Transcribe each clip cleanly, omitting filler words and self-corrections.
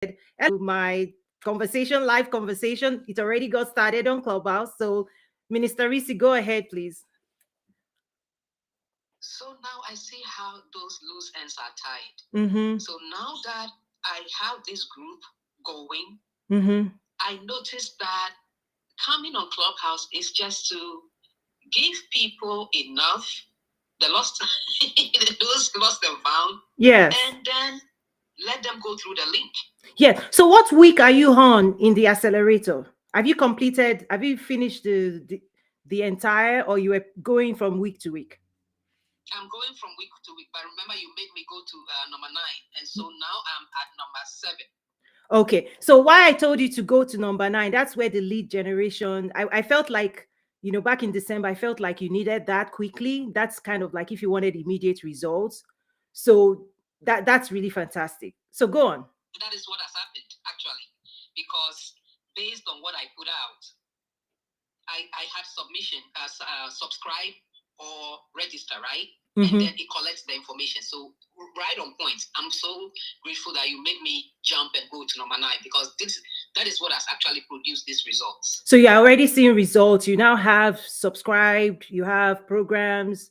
And my live conversation, it already got started on Clubhouse. So, Minister Risi, go ahead, please. So now I see how those loose ends are tied. Mm-hmm. So now that I have this group going, mm-hmm. I noticed that coming on Clubhouse is just to give people enough, the lost, those lost and found, yes, and then let them go through the link. Yeah. So, what week are you on in the accelerator? Have you completed? Have you finished the entire, or you were going from week to week? I'm going from week to week, but remember you made me go to number 9, and so now I'm at number 7. Okay, so why I told you to go to number 9, that's where the lead generation, I felt like, back in December, I felt like you needed that quickly. That's kind of like if you wanted immediate results. So that's really fantastic. So go on. That is what has happened, actually, because based on what I put out, I had submission, subscribe or register, right? Mm-hmm. And then it collects the information. So right on point. I'm so grateful that you made me jump and go to number 9, because that is what has actually produced these results. So you're already seeing results. You now have subscribed, you have programs,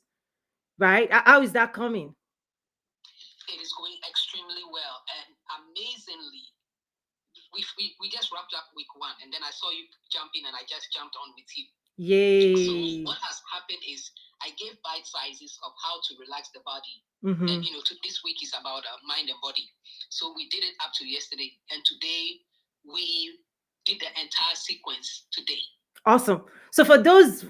right? How is that coming? It is going extremely well, and amazingly, we just wrapped up week 1, and then I saw you jumping, and I just jumped on with you. Yay. So what has happened is I gave bite sizes of how to relax the body. Mm-hmm. And this week is about mind and body. So we did it up to yesterday, and today we did the entire sequence today. Awesome. So for those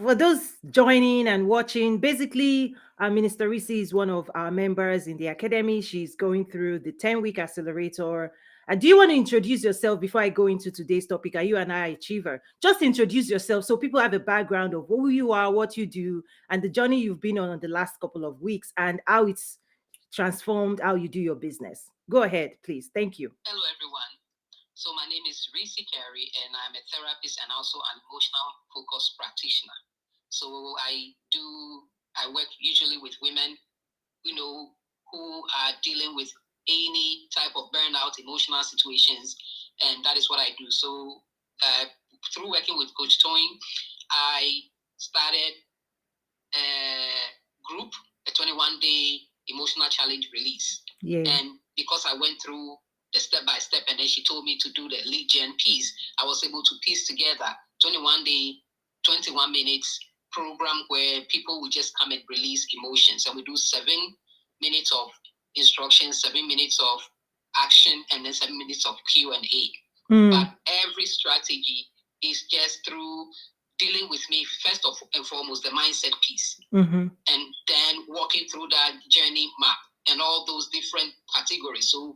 joining and watching, basically, Minister Risi is one of our members in the academy. She's going through the 10-week accelerator. Do you want to introduce yourself before I go into today's topic? Are you an I achiever? Just introduce yourself so people have a background of who you are, what you do, and the journey you've been on the last couple of weeks, and how it's transformed how you do your business. Go ahead, please. Thank you. Hello, everyone. So my name is Risi Carey, and I'm a therapist and also an emotional focus practitioner. So I work usually with women, who are dealing with any type of burnout, emotional situations, and that is what I do. So through working with Coach Toyin, I started a group, a 21-day emotional challenge release. Yeah. And because I went through the step-by-step, and then she told me to do the lead gen piece, I was able to piece together 21-day, 21 minutes program where people would just come and release emotions. And we do 7 minutes of instructions, 7 minutes of action, and then 7 minutes of Q&A. But every strategy is just through dealing with me, first and foremost, the mindset piece, and then walking through that journey map and all those different categories. So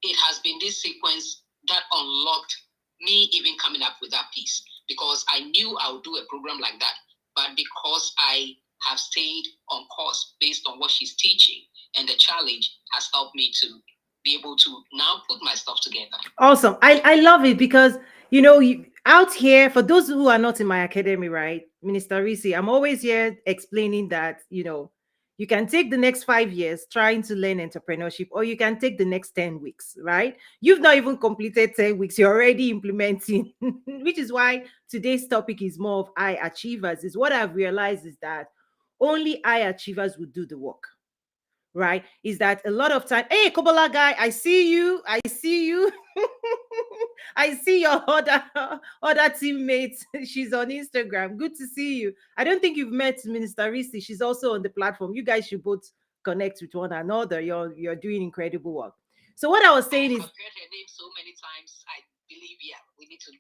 it has been this sequence that unlocked me even coming up with that piece, because I knew I would do a program like that. But because I have stayed on course based on what she's teaching, and the challenge has helped me to be able to now put my stuff together. Awesome. I love it because, out here, for those who are not in my academy, right, Minister Risi, I'm always here explaining that, you can take the next 5 years trying to learn entrepreneurship, or you can take the next 10 weeks, right? You've not even completed 10 weeks. You're already implementing, which is why today's topic is more of I achievers. Is what I've realized is that only I achievers would do the work, right? Is that a lot of time, hey, Kobola guy, I see you. I see your other teammates. She's on Instagram. Good to see you. I don't think you've met Minister Risi. She's also on the platform. You guys should both connect with one another. You're doing incredible work. So what I was saying is, I've heard her name so many times. I believe, we need to,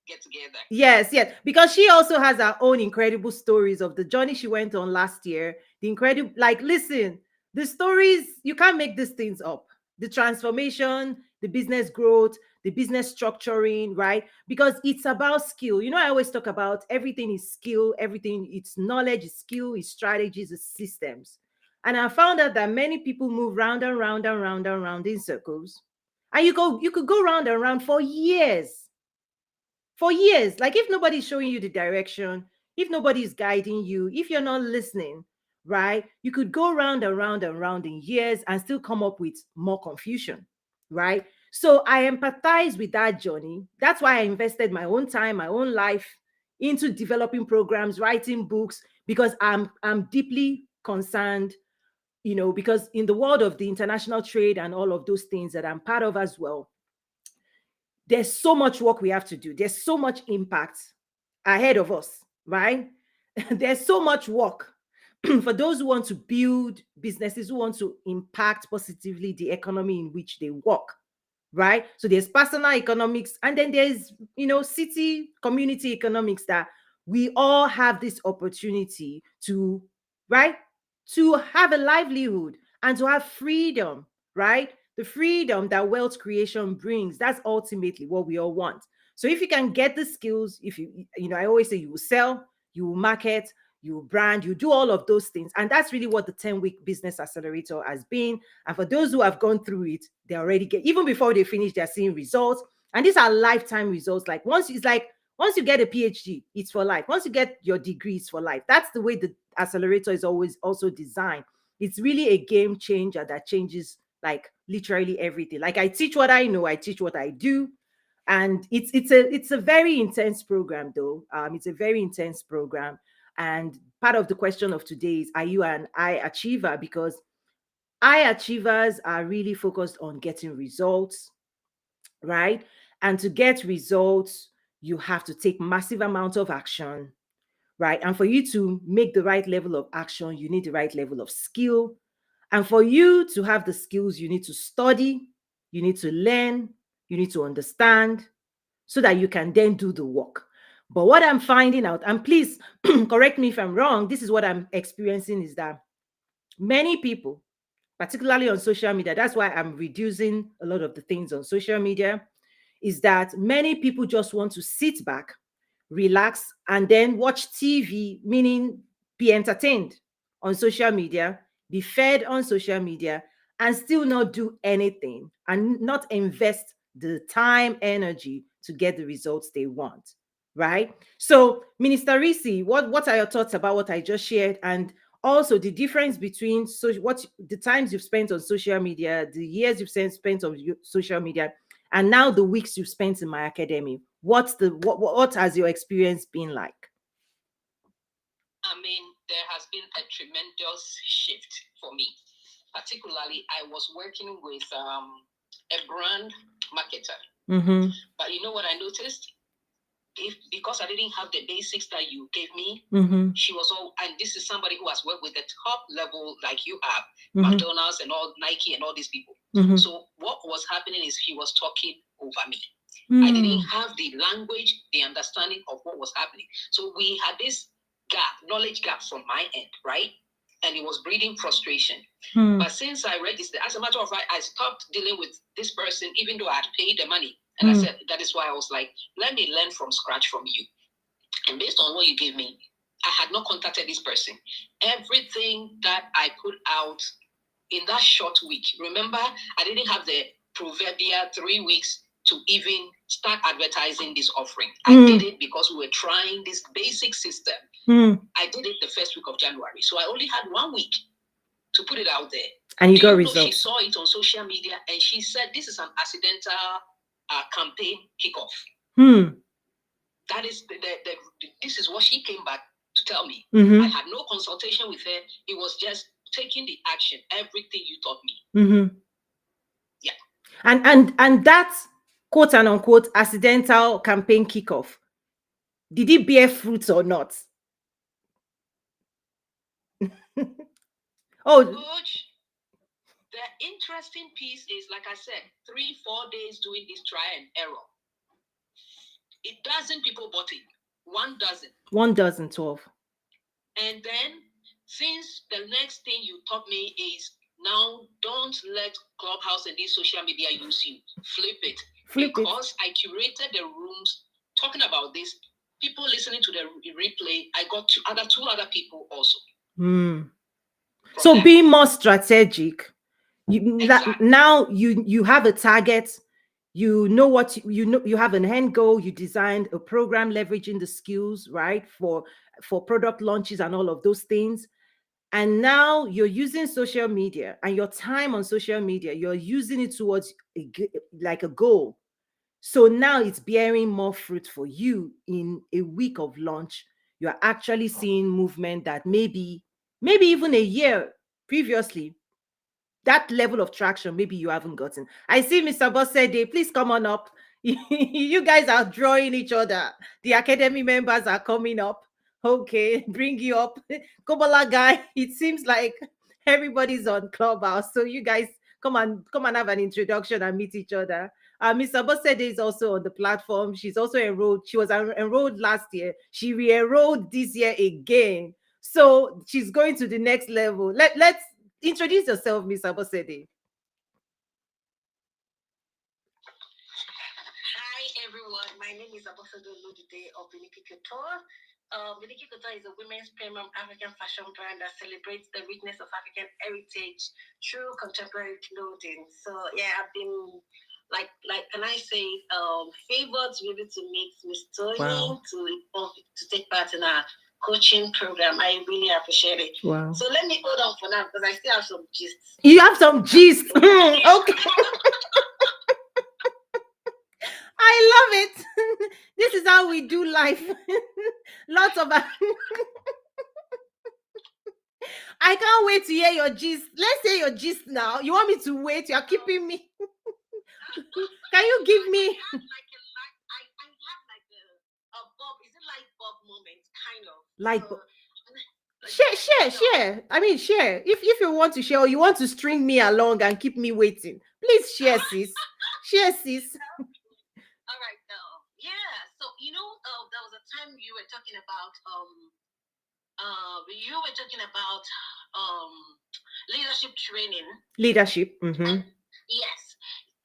get together. Yes, because she also has her own incredible stories of the journey she went on last year. The incredible, listen, the stories, you can't make these things up. The transformation, the business growth, the business structuring, right? Because it's about skill. I always talk about everything is skill, everything, it's knowledge, it's skill, it's strategies, it's systems. And I found out that many people move round and round and round and round in circles. And you could go round and round for years. Like, if nobody's showing you the direction, if nobody's guiding you, if you're not listening, right, you could go round and round and round in years and still come up with more confusion, right? So I empathize with that journey. That's why I invested my own time, my own life into developing programs, writing books, because I'm deeply concerned, because in the world of the international trade and all of those things that I'm part of as well, there's so much work we have to do. There's so much impact ahead of us, right? There's so much work for those who want to build businesses, who want to impact positively the economy in which they work, right? So there's personal economics, and then there's, city community economics, that we all have this opportunity to, right, to have a livelihood and to have freedom, right? The freedom that wealth creation brings, that's ultimately what we all want. So if you can get the skills, if I always say, you will sell, you will market, you will brand, you do all of those things. And that's really what the 10-week business accelerator has been. And for those who have gone through it, they already get, even before they finish, they're seeing results. And these are lifetime results. Like once you get a PhD, it's for life. Once you get your degree, it's for life. That's the way the accelerator is always also designed. It's really a game changer that changes like literally everything. Like I teach what I know, I teach what I do. And it's a very intense program though. It's a very intense program. And part of the question of today is, are you an high achiever? Because high achievers are really focused on getting results, right? And to get results, you have to take massive amounts of action, right? And for you to make the right level of action, you need the right level of skill. And for you to have the skills, you need to study, you need to learn, you need to understand, so that you can then do the work. But what I'm finding out, and please correct me if I'm wrong, this is what I'm experiencing, is that many people, particularly on social media, that's why I'm reducing a lot of the things on social media, is that many people just want to sit back, relax, and then watch TV, meaning be entertained on social media, be fed on social media, and still not do anything and not invest the time, energy to get the results they want, right? So, Minister Risi, what are your thoughts about what I just shared? And also the difference between what the times you've spent on social media, the years you've spent on social media, and now the weeks you've spent in my academy. What has your experience been like? I mean, there has been a tremendous shift for me. Particularly, I was working with a brand marketer. Mm-hmm. But you know what I noticed? Because I didn't have the basics that you gave me, she was all, and this is somebody who has worked with the top level like you have, McDonald's and all, Nike and all these people. So what was happening is he was talking over me. I didn't have the language, the understanding of what was happening. So we had this gap, knowledge gap from my end, right? And it was breeding frustration. But since I registered, as a matter of fact, I stopped dealing with this person, even though I had paid the money. And I said, that is why I was like, let me learn from scratch from you. And based on what you gave me, I had not contacted this person. Everything that I put out in that short week, remember, I didn't have the proverbial 3 weeks to even start advertising this offering. I did it because we were trying this basic system. I did it the first week of January. So I only had 1 week to put it out there. And you got results. She saw it on social media and she said, this is an accidental campaign kickoff. That is this is what she came back to tell me. I had no consultation with her. It was just taking the action, everything you taught me. Yeah. And that quote and unquote accidental campaign kickoff, did it bear fruits or not? Coach, the interesting piece is, like I said, 3-4 days doing this try and error. It doesn't, people bought it. 1 dozen. 1 dozen, 12. And then, since the next thing you taught me is, now don't let Clubhouse and this social media use you. Flip it. Because I curated the rooms talking about this. People listening to the replay, I got 2 other people also. So being more strategic, now you have a target, you know what you have an end goal, you designed a program leveraging the skills, right, for product launches and all of those things. And now you're using social media, and your time on social media, you're using it towards like a goal. So now it's bearing more fruit for you. In a week of launch, you're actually seeing movement that maybe even a year previously, that level of traction, maybe you haven't gotten. I see Mr. Bossede, please come on up. You guys are drawing each other. The academy members are coming up. Okay, bring you up. Kobola guy, it seems like everybody's on Clubhouse. So you guys come and have an introduction and meet each other. Mr. Bossede is also on the platform. She's also enrolled. She was enrolled last year. She re-enrolled this year again. So she's going to the next level. Let's introduce yourself, Miss Abosede. Hi everyone, my name is Abosede Olodide of Biliki Couture. Biliki Couture is a women's premium African fashion brand that celebrates the richness of African heritage through contemporary clothing. So yeah, I've been like can I say favored to be able to meet Miss Tony Wow. to take part in our coaching program. I really appreciate it. Wow. So let me hold on for now because I still have some gist. You have some gist. Okay. I love it. This is how we do life. Lots of I can't wait to hear your gist. Let's hear your gist now. You want me to wait? You're keeping me. Can you give me I have like a Bob, is it like Bob moment, kind of? like So, share? I mean, share. If you want to share, or you want to string me along and keep me waiting, please share, sis. Share, sis. All right, yeah. So there was a time you were talking about leadership training. Leadership. Mm-hmm. Yes.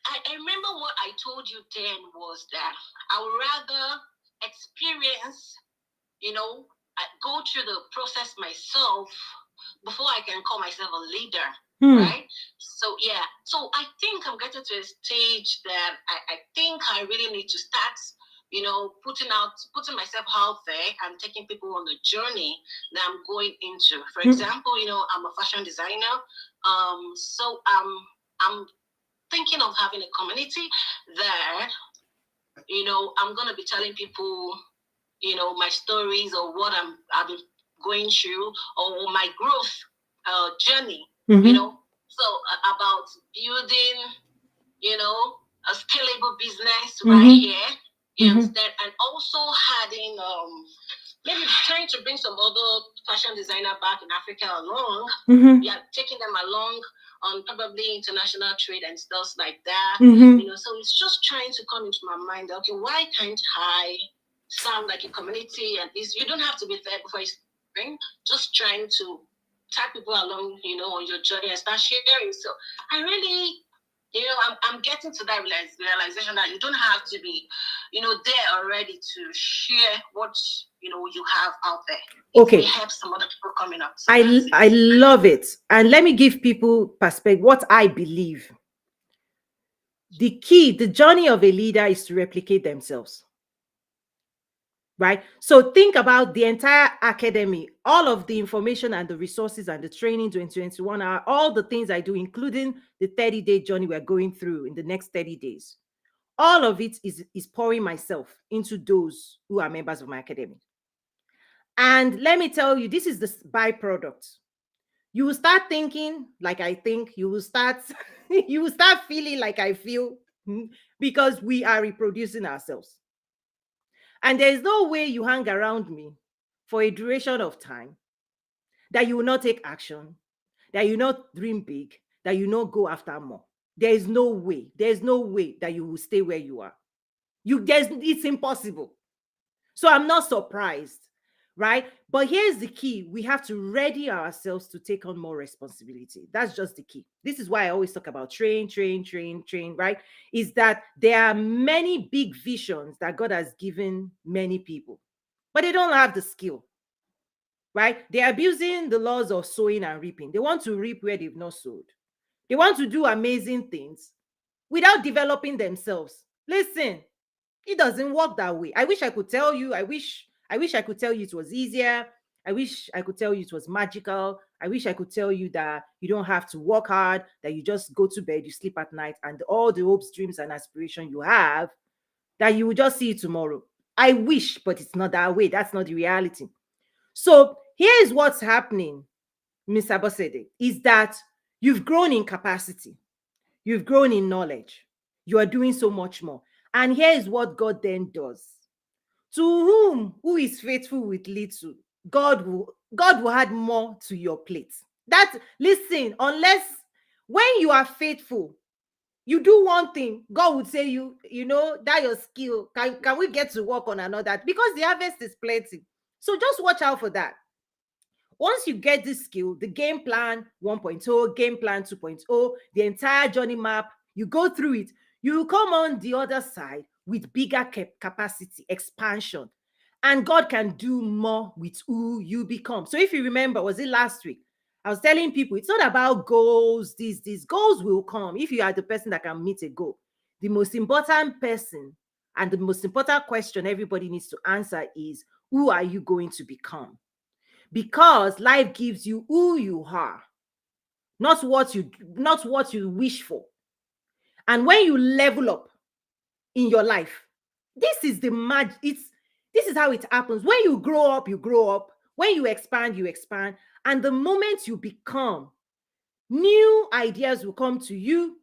I remember what I told you then was that I would rather experience, go through the process myself before I can call myself a leader. Right? So yeah. So I think I'm getting to a stage that I think I really need to start, putting myself out there and taking people on the journey that I'm going into. For example, I'm a fashion designer. So I'm thinking of having a community there. I'm gonna be telling people, my stories or what I've been going through or my growth journey. So about building, a scalable business right here. You understand? And also having maybe trying to bring some other fashion designer back in Africa along. Yeah, taking them along on probably international trade and stuff like that. So it's just trying to come into my mind. Okay, why can't I sound like a community? And you don't have to be there before you spring. Just trying to tag people along, on your journey and start sharing. So I really, I'm getting to that realization that you don't have to be, there already to share what you have out there. Okay, it help some other people coming up. So I love it, and let me give people perspective. What I believe, the journey of a leader is to replicate themselves. Right? So think about the entire academy, all of the information and the resources and the training 2021 are all the things I do, including the 30-day journey we're going through in the next 30 days. All of it is pouring myself into those who are members of my academy. And let me tell you, this is the byproduct. You will start thinking like I think, you will start feeling like I feel, because we are reproducing ourselves. And there is no way you hang around me for a duration of time that you will not take action, that you will not dream big, that you will not go after more. There is no way. There is no way that you will stay where you are. It's impossible. So I'm not surprised, right? But here's the key. We have to ready ourselves to take on more responsibility. That's just the key. This is why I always talk about train, right? Is that there are many big visions that God has given many people, but they don't have the skill, right? They're abusing the laws of sowing and reaping. They want to reap where they've not sowed. They want to do amazing things without developing themselves. Listen, it doesn't work that way. I wish I could tell you. I wish I could tell you it was easier. I wish I could tell you it was magical. I wish I could tell you that you don't have to work hard, that you just go to bed, you sleep at night, and all the hopes, dreams, and aspiration you have, that you will just see it tomorrow. I wish, but it's not that way. That's not the reality. So here is what's happening, Ms. Abosede, is that you've grown in capacity, you've grown in knowledge, you are doing so much more. And here is what God then does. To whom who is faithful with little, God will add more to your plate. That, listen, unless when you are faithful, you do one thing, God would say, you know that your skill, can we get to work on another, because the harvest is plenty. So just watch out for that. Once you get this skill, the game plan 1.0, game plan 2.0, the entire journey map, you go through it, you will come on the other side with bigger capacity, expansion. And God can do more with who you become. So if you remember, was it last week? I was telling people, it's not about goals. These goals will come if you are the person that can meet a goal. The most important person and the most important question everybody needs to answer is, who are you going to become? Because life gives you who you are, not what you wish for. And when you level up in your life, this is the magic. This is how it happens. When you grow up, you grow up. When you expand, you expand. And the moment you become, new ideas will come to you,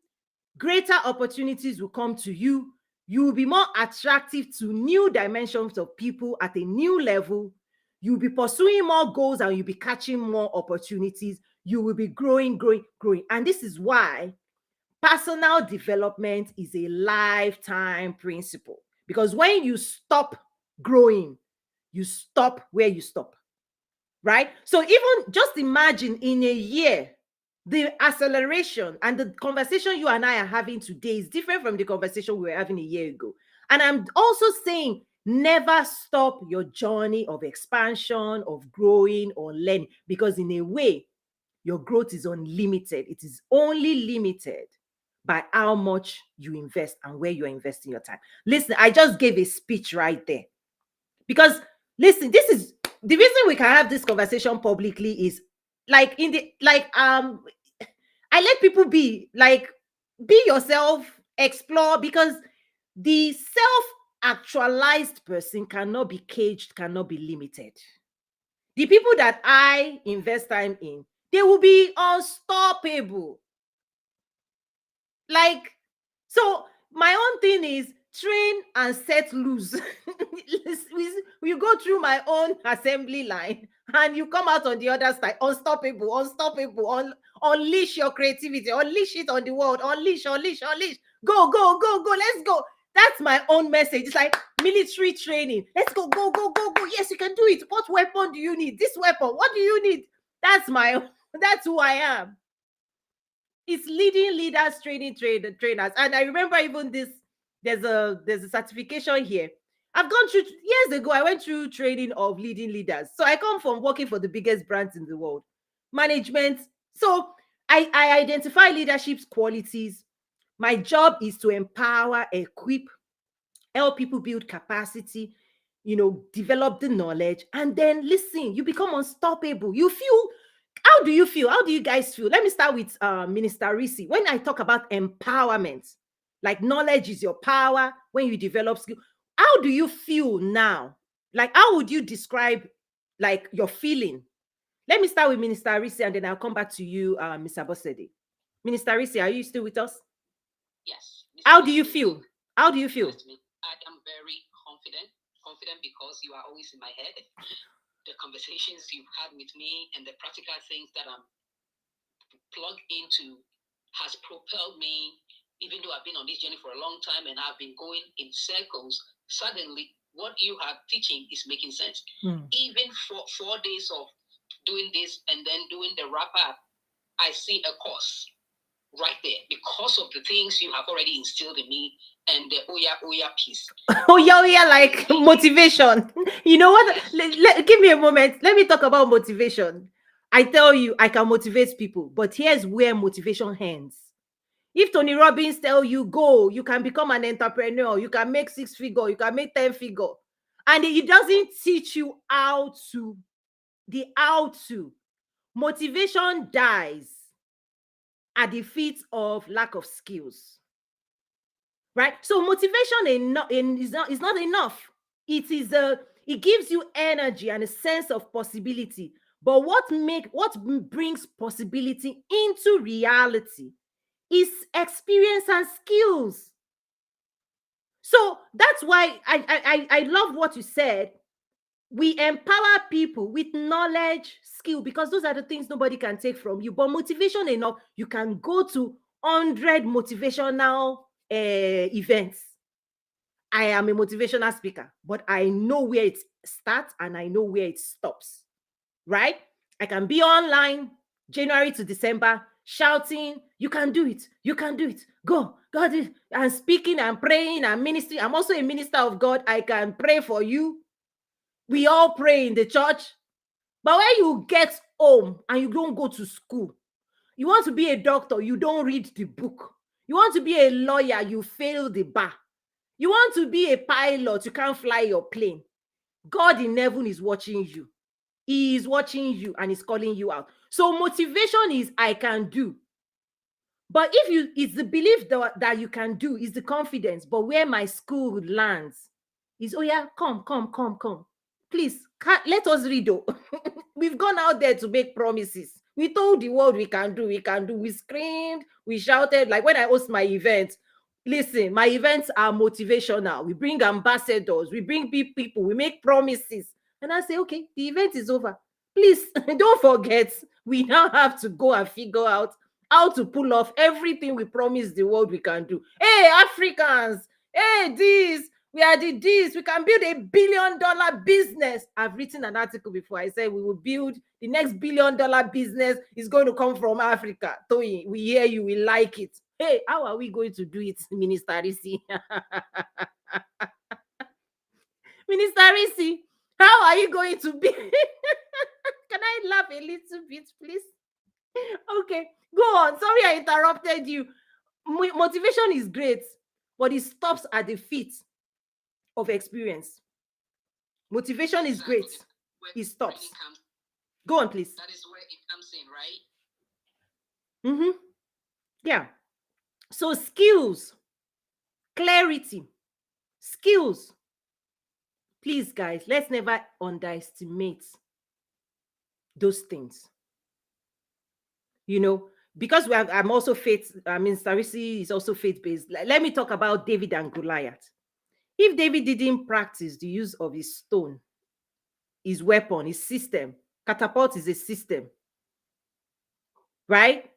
greater opportunities will come to you. You will be more attractive to new dimensions of people at a new level. You'll be pursuing more goals and you'll be catching more opportunities. You will be growing. And this is why personal development is a lifetime principle. Because when you stop growing, you stop where you stop, right? So even just imagine in a year, the acceleration and the conversation you and I are having today is different from the conversation we were having a year ago. And I'm also saying, never stop your journey of expansion, of growing or learning, because in a way, your growth is unlimited. It is only limited by how much you invest and where you're investing your time. Listen, I just gave a speech right there. Because listen, this is the reason we can have this conversation publicly is I let people be yourself, explore, because the self-actualized person cannot be caged, cannot be limited. The people that I invest time in, they will be unstoppable. So my own thing is train and set loose. You go through my own assembly line and you come out on the other side unstoppable. Unleash your creativity, unleash it on the world, unleash. Go, let's go. That's my own message. It's like military training. Let's go. Yes, you can do it. What weapon do you need? This weapon. What do you need? That's who I am. It's leading leaders, training trainers. And I remember even this, there's a certification here. I've gone through, years ago, I went through training of leading leaders. So I come from working for the biggest brands in the world, management. So I identify leadership qualities. My job is to empower, equip, help people build capacity, develop the knowledge. And then listen, you become unstoppable. You feel, how do you feel? How do you guys feel? Let me start with Minister Risi. When I talk about empowerment, like knowledge is your power when you develop skill. How do you feel now? Like, how would you describe your feeling? Let me start with Minister Risi and then I'll come back to you, Ms. Abosede. Minister Risi, are you still with us? Yes. How do you feel? How do you feel? I am very confident because you are always in my head. The conversations you've had with me and the practical things that I'm plugged into has propelled me, even though I've been on this journey for a long time and I've been going in circles. Suddenly, what you are teaching is making sense. Even for 4 days of doing this and then doing the wrap up, I see a course right there because of the things you have already instilled in me and the Oya piece. Oya, like motivation. You know what? Give me a moment. Let me talk about motivation. I tell you, I can motivate people, but here's where motivation ends. If Tony Robbins tell you, go, you can become an entrepreneur, you can make 6 figure, you can make 10 figure, and he doesn't teach you how to the how to. Motivation dies at the feet of lack of skills. Right? So motivation is not enough. It gives you energy and a sense of possibility. But what brings possibility into reality is experience and skills. So that's why I love what you said. We empower people with knowledge, skill, because those are the things nobody can take from you. But motivation enough, you can go to 100 motivational events. I am a motivational speaker, but I know where it starts and I know where it stops. Right? I can be online January to December shouting, you can do it, you can do it, go, God, and speaking and praying and ministry. I'm also a minister of God. I can pray for you. We all pray in the church. But when you get home and you don't go to school, you want to be a doctor, you don't read the book. You want to be a lawyer, you fail the bar. You want to be a pilot, you can't fly your plane. God in heaven is watching you. He is watching you and is calling you out. So motivation is I can do. But it's the belief that you can do, is the confidence. But where my school lands is, oh yeah, come. Please, let us read. We've gone out there to make promises. We told the world we can do. We screamed, we shouted. Like when I host my events, listen, my events are motivational. We bring ambassadors, we bring people, we make promises. And I say, okay, the event is over. Please, don't forget, we now have to go and figure out how to pull off everything we promised the world we can do. Hey, Africans, hey, we can build $1 billion business. I've written an article before. I said we will build the next $1 billion business is going to come from Africa. Toyin, we hear you, we like it. Hey, how are we going to do it, Minister Risi? Minister Risi, how are you going to be? Can I laugh a little bit, please? Okay, go on. Sorry I interrupted you. Motivation is great, but it stops at the feet of experience. Motivation is great. It stops. Go on, please. That is where it comes in, right? Mm-hmm. Yeah. So skills, clarity, skills. Please, guys, let's never underestimate those things. You know, because I'm also faith. I mean, Sarisi is also faith-based. Let me talk about David and Goliath. If David didn't practice the use of his stone, his weapon, his system, catapult is a system, right?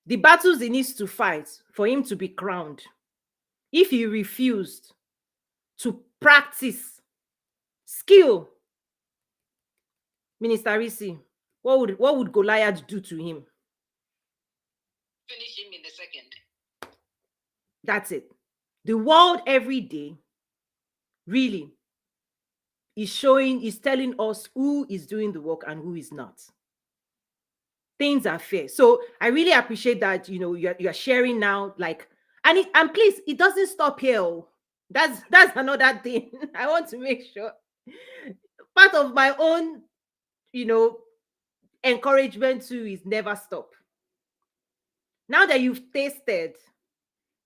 The battles he needs to fight for him to be crowned. If he refused to practice skill, Minister Risi, what would Goliath do to him? Finish him in a second. That's it. The world every day really is telling us who is doing the work and who is not. Things are fair. So I really appreciate that, you're sharing now, like, and please, it doesn't stop here. That's another thing. I want to make sure part of my own, encouragement too is never stop. Now that you've tasted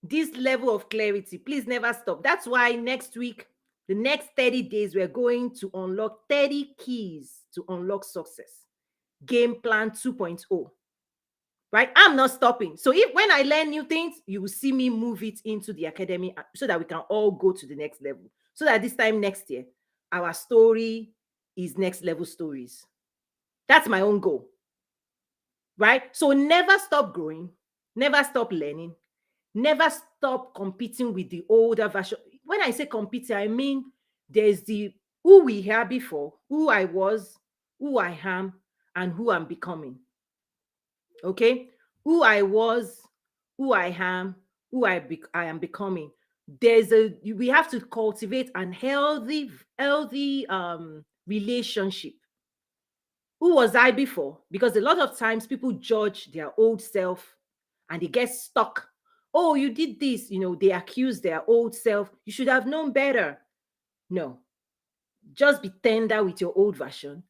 this level of clarity, please never stop. That's why next week, the next 30 days, we're going to unlock 30 keys to unlock success. Game plan 2.0. Right? I'm not stopping. So when I learn new things, you will see me move it into the academy so that we can all go to the next level. So that this time next year, our story is next level stories. That's my own goal. Right? So never stop growing, never stop learning, never stop competing with the older version. When I say competing, I mean there's the who we were before, who I was, who I am, and who I'm becoming. Okay? Who I was, who I am, who I am becoming. We have to cultivate an healthy relationship. Who was I before? Because a lot of times people judge their old self and they get stuck. Oh, you did this, they accuse their old self. You should have known better. No. Just be tender with your old version.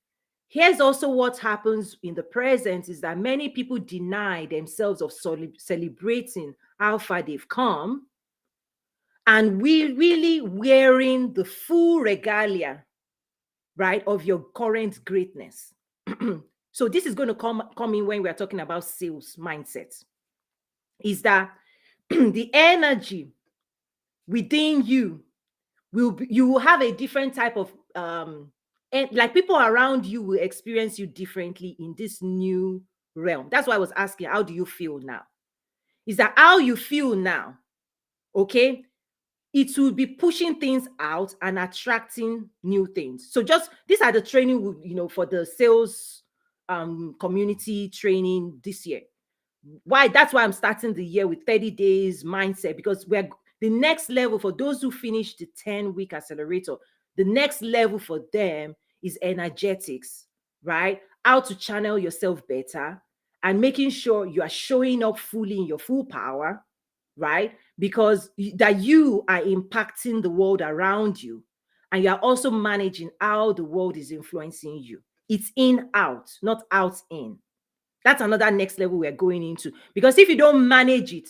Here's also what happens in the present is that many people deny themselves of celebrating how far they've come, and we really wearing the full regalia, right, of your current greatness. So this is going to come in when we're talking about sales mindset, is that the energy within you you will have a different type of and like people around you will experience you differently in this new realm. That's why I was asking, how do you feel now? Is that how you feel now? Okay, it will be pushing things out and attracting new things. So just these are the training for the sales community training this year. Why? That's why I'm starting the year with 30 days mindset, because we're the next level for those who finish the 10-week accelerator. The next level for them is energetics, right? How to channel yourself better and making sure you are showing up fully in your full power, right? Because that you are impacting the world around you, and you are also managing how the world is influencing you. It's in out, not out in. That's another next level we're going into. Because if you don't manage it,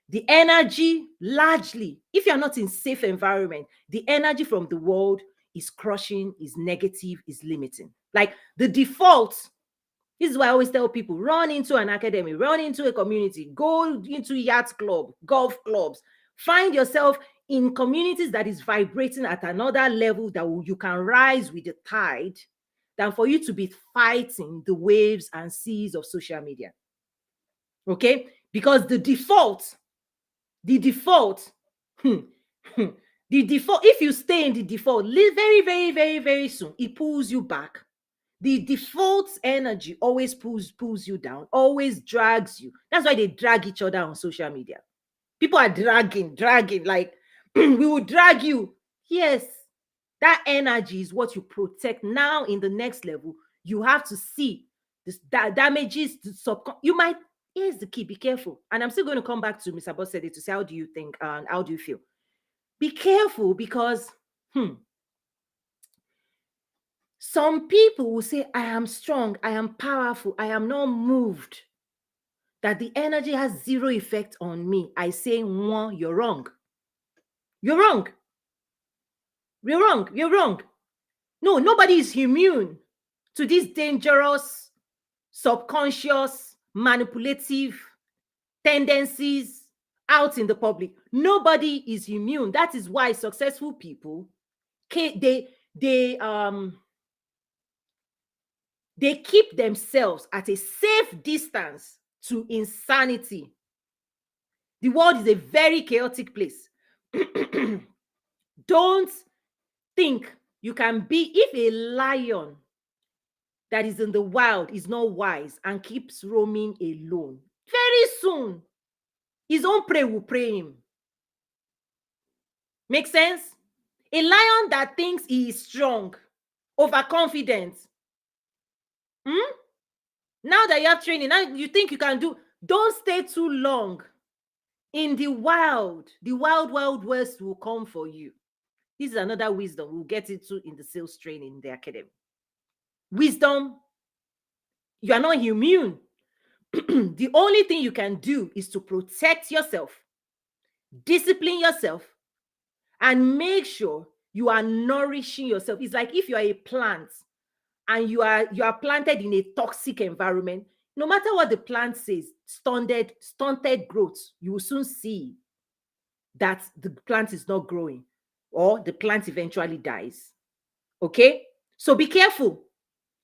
the energy largely, if you're not in safe environment, the energy from the world is crushing, is negative, is limiting. Like the default, this is why I always tell people, run into an academy, run into a community, go into yacht club, golf clubs, find yourself in communities that is vibrating at another level that you can rise with the tide, than for you to be fighting the waves and seas of social media. Okay? Because the default, the default, if you stay in the default, very, very, very, very soon, it pulls you back. The default energy always pulls you down, always drags you. That's why they drag each other on social media. People are dragging, like, we will drag you. Yes, that energy is what you protect. Now in the next level, you have to see this that damages the you might. Here's the key: be careful. And I'm still going to come back to Mr. Bossede to say, how do you think and how do you feel? Be careful, because some people will say, I am strong, I am powerful, I am not moved, that the energy has zero effect on me. I say, one, you're wrong. You're wrong. You're wrong. You're wrong. No, nobody is immune to these dangerous, subconscious, manipulative tendencies out in the public. Nobody is immune. That is why successful people, they keep themselves at a safe distance to insanity. The world is a very chaotic place. Don't think you can be, if a lion that is in the wild is not wise and keeps roaming alone, very soon his own prey will prey him. Make sense? A lion that thinks he is strong, overconfident, now that you have training, now you think you can do, don't stay too long in the wild. The wild west will come for you. This is another wisdom we'll get into in the sales training in the academy. Wisdom, you are not immune. The only thing you can do is to protect yourself, discipline yourself, and make sure you are nourishing yourself. It's like if you are a plant and you are planted in a toxic environment, no matter what the plant says, stunted growth, you will soon see that the plant is not growing, or the plant eventually dies. Okay? So be careful.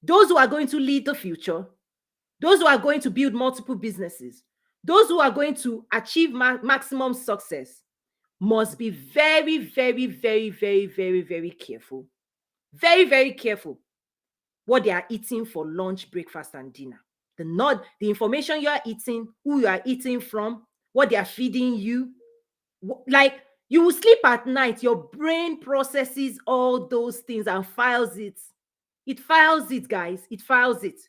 Those who are going to lead the future, those who are going to build multiple businesses, those who are going to achieve maximum success must be very, very, very, very, very, very careful. Very, very careful what they are eating for lunch, breakfast, and dinner. The information you are eating, who you are eating from, what they are feeding you. Like, you will sleep at night, your brain processes all those things and files it. It files it, guys. It files it.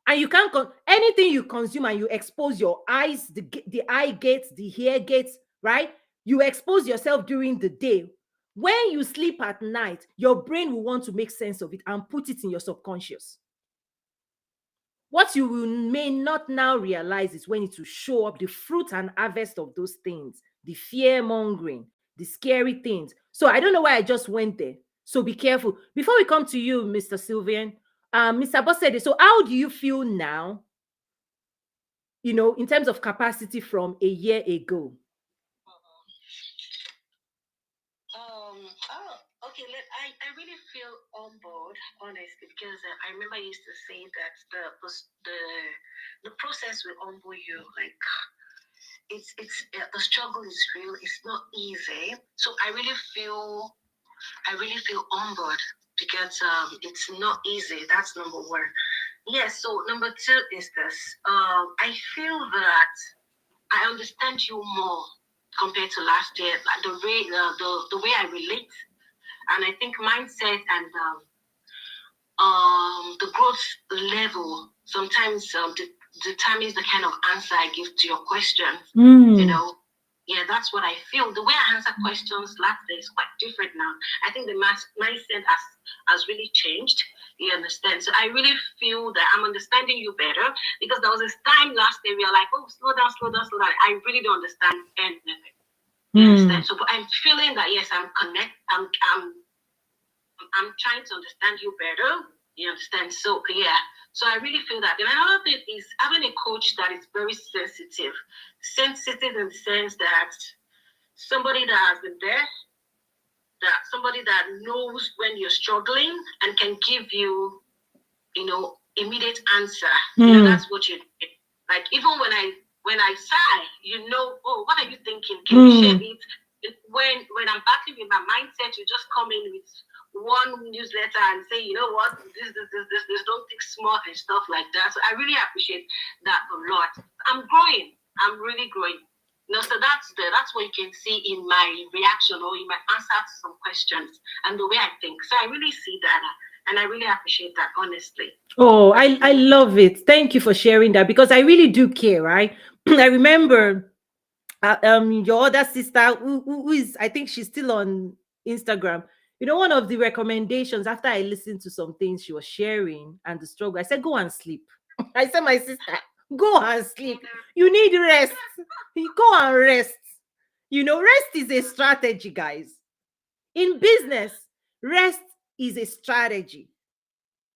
And you can't, anything you consume and you expose your eyes, the eye gates, the hair gates, right? You expose yourself during the day. When you sleep at night, your brain will want to make sense of it and put it in your subconscious. What you may not now realize is when it will show up, the fruit and harvest of those things, the fear mongering, the scary things. So I don't know why I just went there. So be careful. Before we come to you, Mr. Sylvian, Mr. Bossede, so how do you feel now, in terms of capacity from a year ago? Okay. I really feel on board, honestly, because I remember I used to say that the process will humble you. Like it's the struggle is real. It's not easy. So I really feel on board because it's not easy. That's number one. Yes. So number two is this. I feel that I understand you more compared to last year. Like the way I relate. And I think mindset and the growth level sometimes determines the kind of answer I give to your questions. Yeah, that's what I feel. The way I answer questions last year is quite different now. I think the mindset has really changed. You understand? So I really feel that I'm understanding you better because there was this time last year we are like, oh, slow down, slow down, slow down. I really don't understand anything. You understand? So I'm feeling that yes, I'm trying to understand you better. You understand? So yeah. So I really feel that. And another thing is having a coach that is very sensitive. Sensitive in the sense that somebody that has been there, that somebody that knows when you're struggling and can give you, immediate answer. That's what you need. Like even when I sigh, oh, what are you thinking? Can you share it? When I'm battling with my mindset, you just come in with one newsletter and say, you know what, this, don't think smart and stuff like that. So I really appreciate that a lot. I'm growing. I'm really growing. So that's what you can see in my reaction or in my answer to some questions and the way I think. So I really see that. And I really appreciate that, honestly. Oh, I love it. Thank you for sharing that because I really do care, right? I remember your other sister who is, I think she's still on Instagram. One of the recommendations after I listened to some things she was sharing and the struggle, I said, go and sleep. I said, my sister, go and sleep. You need rest. Go and rest. Rest is a strategy, guys. In business, rest is a strategy.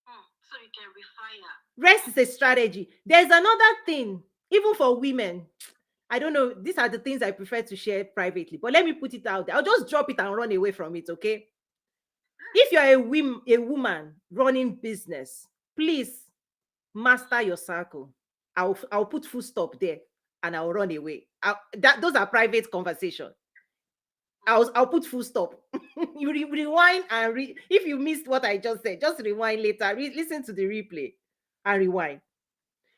So you can refine. Rest is a strategy. There's another thing, even for women. I don't know. These are the things I prefer to share privately, but let me put it out there. I'll just drop it and run away from it, okay? If you're a woman running business, please master your circle. I'll put full stop there and I'll run away. Those are private conversations. I'll put full stop. You rewind and if you missed what I just said, just rewind later. Listen to the replay and rewind.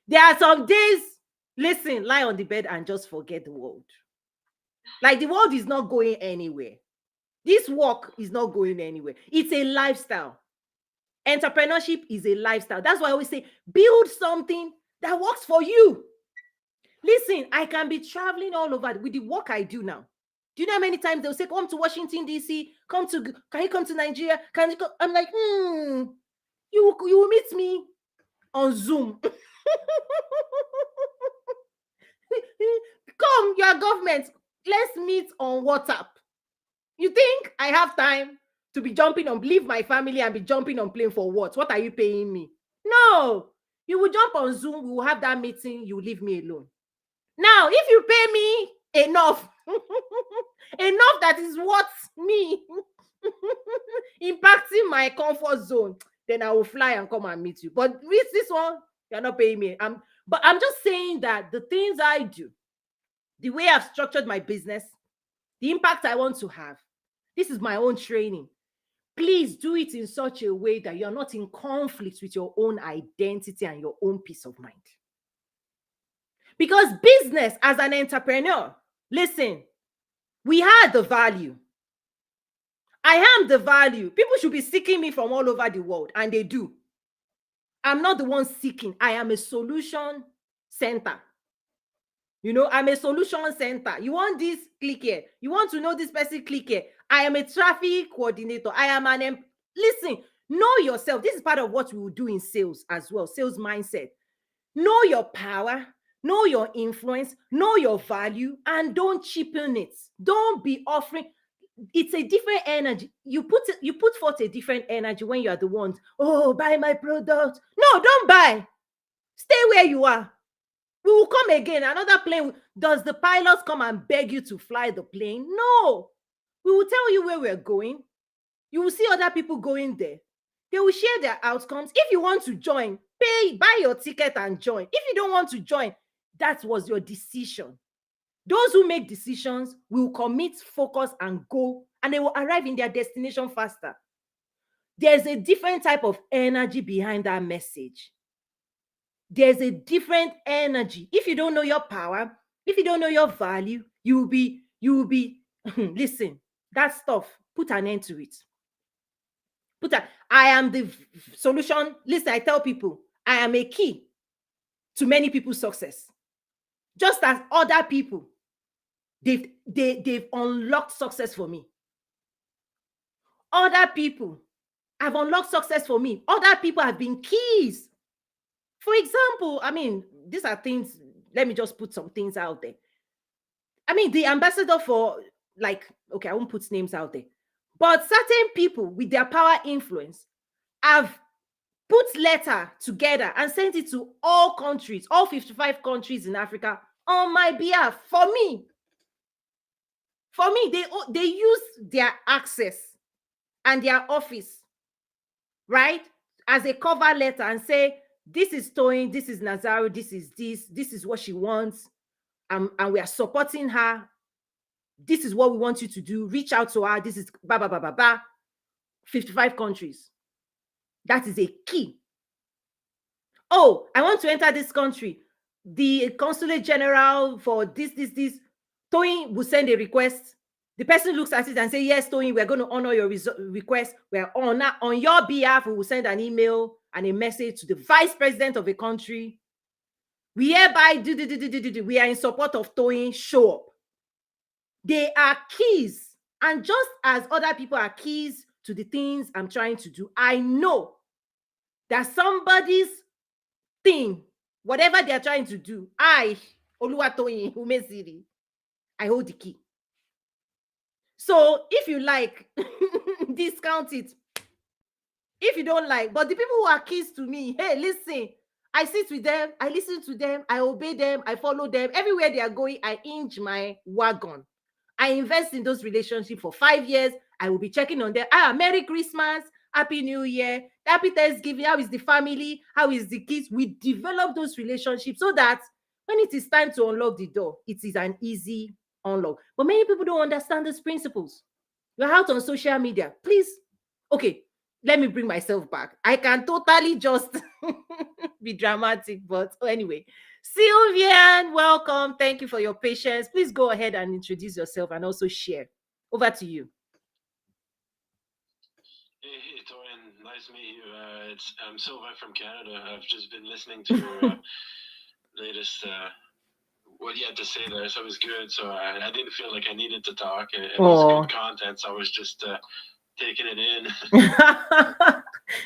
There are some days, listen, lie on the bed and just forget the world. Like the world is not going anywhere. This work is not going anywhere. It's a lifestyle. Entrepreneurship is a lifestyle. That's why I always say, build something that works for you. Listen, I can be traveling all over with the work I do now. Do you know how many times they'll say, come to Washington, D.C., can you come to Nigeria? Can you come? I'm like, you will meet me on Zoom. Come, you are government. Let's meet on WhatsApp. You think I have time to be leave my family and be jumping on plane for what? What are you paying me? No. You will jump on Zoom. We will have that meeting. You leave me alone. Now, if you pay me enough, enough that is what me impacting my comfort zone, then I will fly and come and meet you. But with this one, you're not paying me. But I'm just saying that the things I do, the way I've structured my business, the impact I want to have, this is my own training. Please do it in such a way that you're not in conflict with your own identity and your own peace of mind. Because business as an entrepreneur, listen, we are the value. I am the value. People should be seeking me from all over the world, and they do. I'm not the one seeking. I am a solution center. I'm a solution center. You want this? Click here. You want to know this person? Click here. I am a traffic coordinator. I am listen, know yourself. This is part of what we will do in sales as well, sales mindset. Know your power, know your influence, know your value, and don't cheapen it. Don't be offering. It's a different energy. You put forth a different energy when you are the ones, oh, buy my product. No, don't buy. Stay where you are. We will come again. Another plane. Does the pilot come and beg you to fly the plane? No. We will tell you where we're going. You will see other people going there. They will share their outcomes. If you want to join, buy your ticket and join. If you don't want to join, that was your decision. Those who make decisions will commit, focus, and go, and they will arrive in their destination faster. There's a different type of energy behind that message. There's a different energy. If you don't know your power, if you don't know your value, you will be listen, that stuff, put an end to it. I am the solution. Listen, I tell people, I am a key to many people's success. Just as other people, they've unlocked success for me. Other people have unlocked success for me. Other people have been keys. For example, I mean, these are things, let me just put some things out there. I mean, the ambassador for, like, okay, I won't put names out there, but certain people with their power influence have put letter together and sent it to all countries, all 55 countries in Africa on my behalf, for me. For me, they use their access and their office, right, as a cover letter and say, this is Toyin, this is Nazaru, this is what she wants, and we are supporting her. This is what we want you to do. Reach out to her. This is 55 countries. That is a key. Oh, I want to enter this country. The consulate general for this. Toyin will send a request. The person looks at it and say, yes, Toyin, we're going to honor your request. We're on your behalf. We will send an email and a message to the vice president of a country. We hereby we are in support of Toyin. Show up. They are keys. And just as other people are keys to the things I'm trying to do, I know that somebody's thing, whatever they're trying to do, Oluwatoyin Umeziri, I hold the key. So if you like, discount it. If you don't like, but the people who are keys to me, hey, listen, I sit with them, I listen to them, I obey them, I follow them. Everywhere they are going, I inch my wagon. I invest in those relationships for 5 years. I will be checking on them. Merry Christmas, Happy New Year, Happy Thanksgiving. How is the family? How is the kids? We develop those relationships so that when it is time to unlock the door, it is an easy unlock. But many people don't understand these principles. You're out on social media. Please, okay, let me bring myself back. I can totally just be dramatic, but anyway. Sylvian, welcome. Thank you for your patience. Please go ahead and introduce yourself and also share. Over to you. Hey, Toyin. Nice to meet you. I'm Sylvain from Canada. I've just been listening to your latest, what you had to say there, so it was good. So I didn't feel like I needed to talk. It was good content, so I was just taking it in.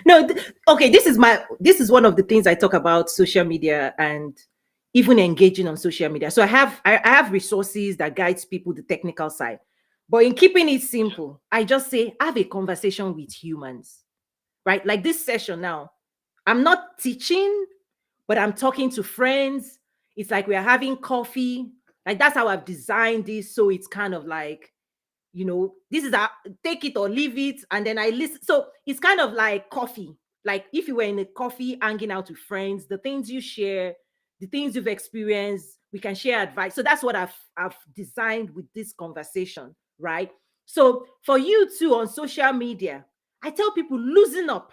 No, okay, this is one of the things I talk about social media and even engaging on social media. So I have resources that guides people the technical side. But in keeping it simple, I just say have a conversation with humans, right? Like this session now, I'm not teaching, but I'm talking to friends. It's like we are having coffee. Like that's how I've designed this. So it's kind of like, you know, this is a take it or leave it. And then I listen. So it's kind of like coffee. Like if you were in a coffee hanging out with friends, the things you share, the things you've experienced, we can share advice. So that's what I've designed with this conversation, right? So for you too on social media, I tell people loosen up.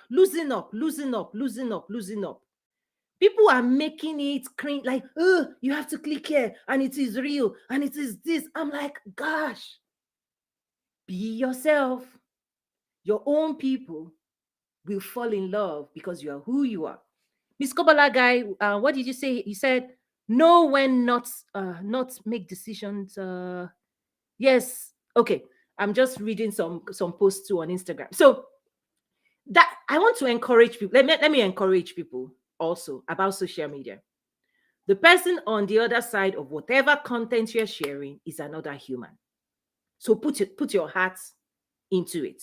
People are making it cringe, like, oh, you have to click here and it is real and it is this. I'm like, gosh, be yourself. Your own people will fall in love because you are who you are. Miss Kobala guy, what did you say? You said know when not make decisions. Yes, okay. I'm just reading some posts too on Instagram. So that I want to encourage people. Let me encourage people also about social media. The person on the other side of whatever content you're sharing is another human. So put your heart into it.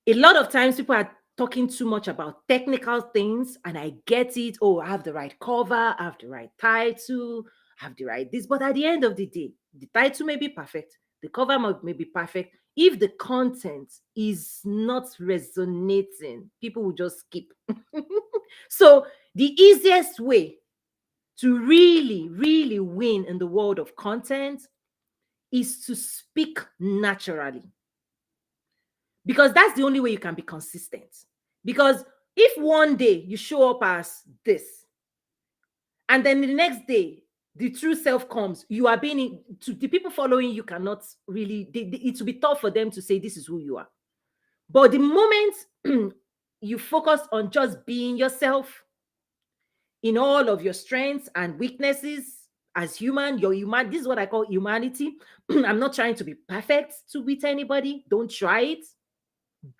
A lot of times people are talking too much about technical things, and I get it. Oh, I have the right cover, I have the right title, I have the right this. But at the end of the day, the title may be perfect, the cover may be perfect. If the content is not resonating, people will just skip. So the easiest way to really, really win in the world of content is to speak naturally. Because that's the only way you can be consistent. Because if one day you show up as this, and then the next day the true self comes, you are being to the people following you cannot really, it will be tough for them to say this is who you are. But the moment you focus on just being yourself in all of your strengths and weaknesses as human, this is what I call humanity. I'm not trying to be perfect to beat anybody. Don't try it.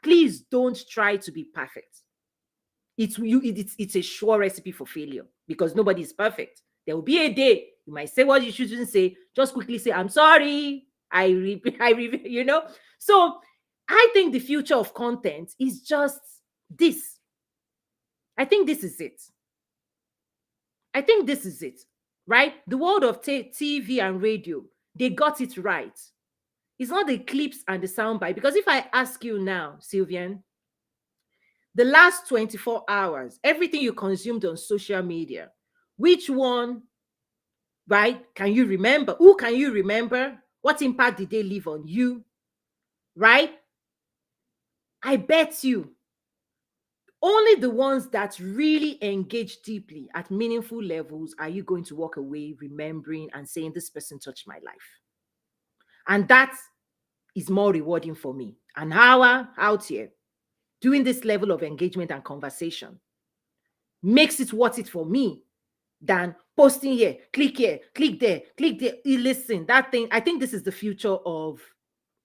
Please don't try to be perfect. It's a sure recipe for failure because nobody is perfect. There will be a day you might say what you shouldn't say. Just quickly say, I'm sorry. You know. So I think the future of content is just this. I think this is it. Right? The world of TV and radio, they got it right. It's not the clips and the soundbite. Because if I ask you now, Sylvian, the last 24 hours, everything you consumed on social media, which one, right, can you remember? Who can you remember? What impact did they leave on you? Right? I bet you only the ones that really engage deeply at meaningful levels are you going to walk away remembering and saying, this person touched my life. And that is more rewarding for me. An hour out here doing this level of engagement and conversation makes it worth it for me than posting here, click there, click there. Listen, that thing, I think this is the future of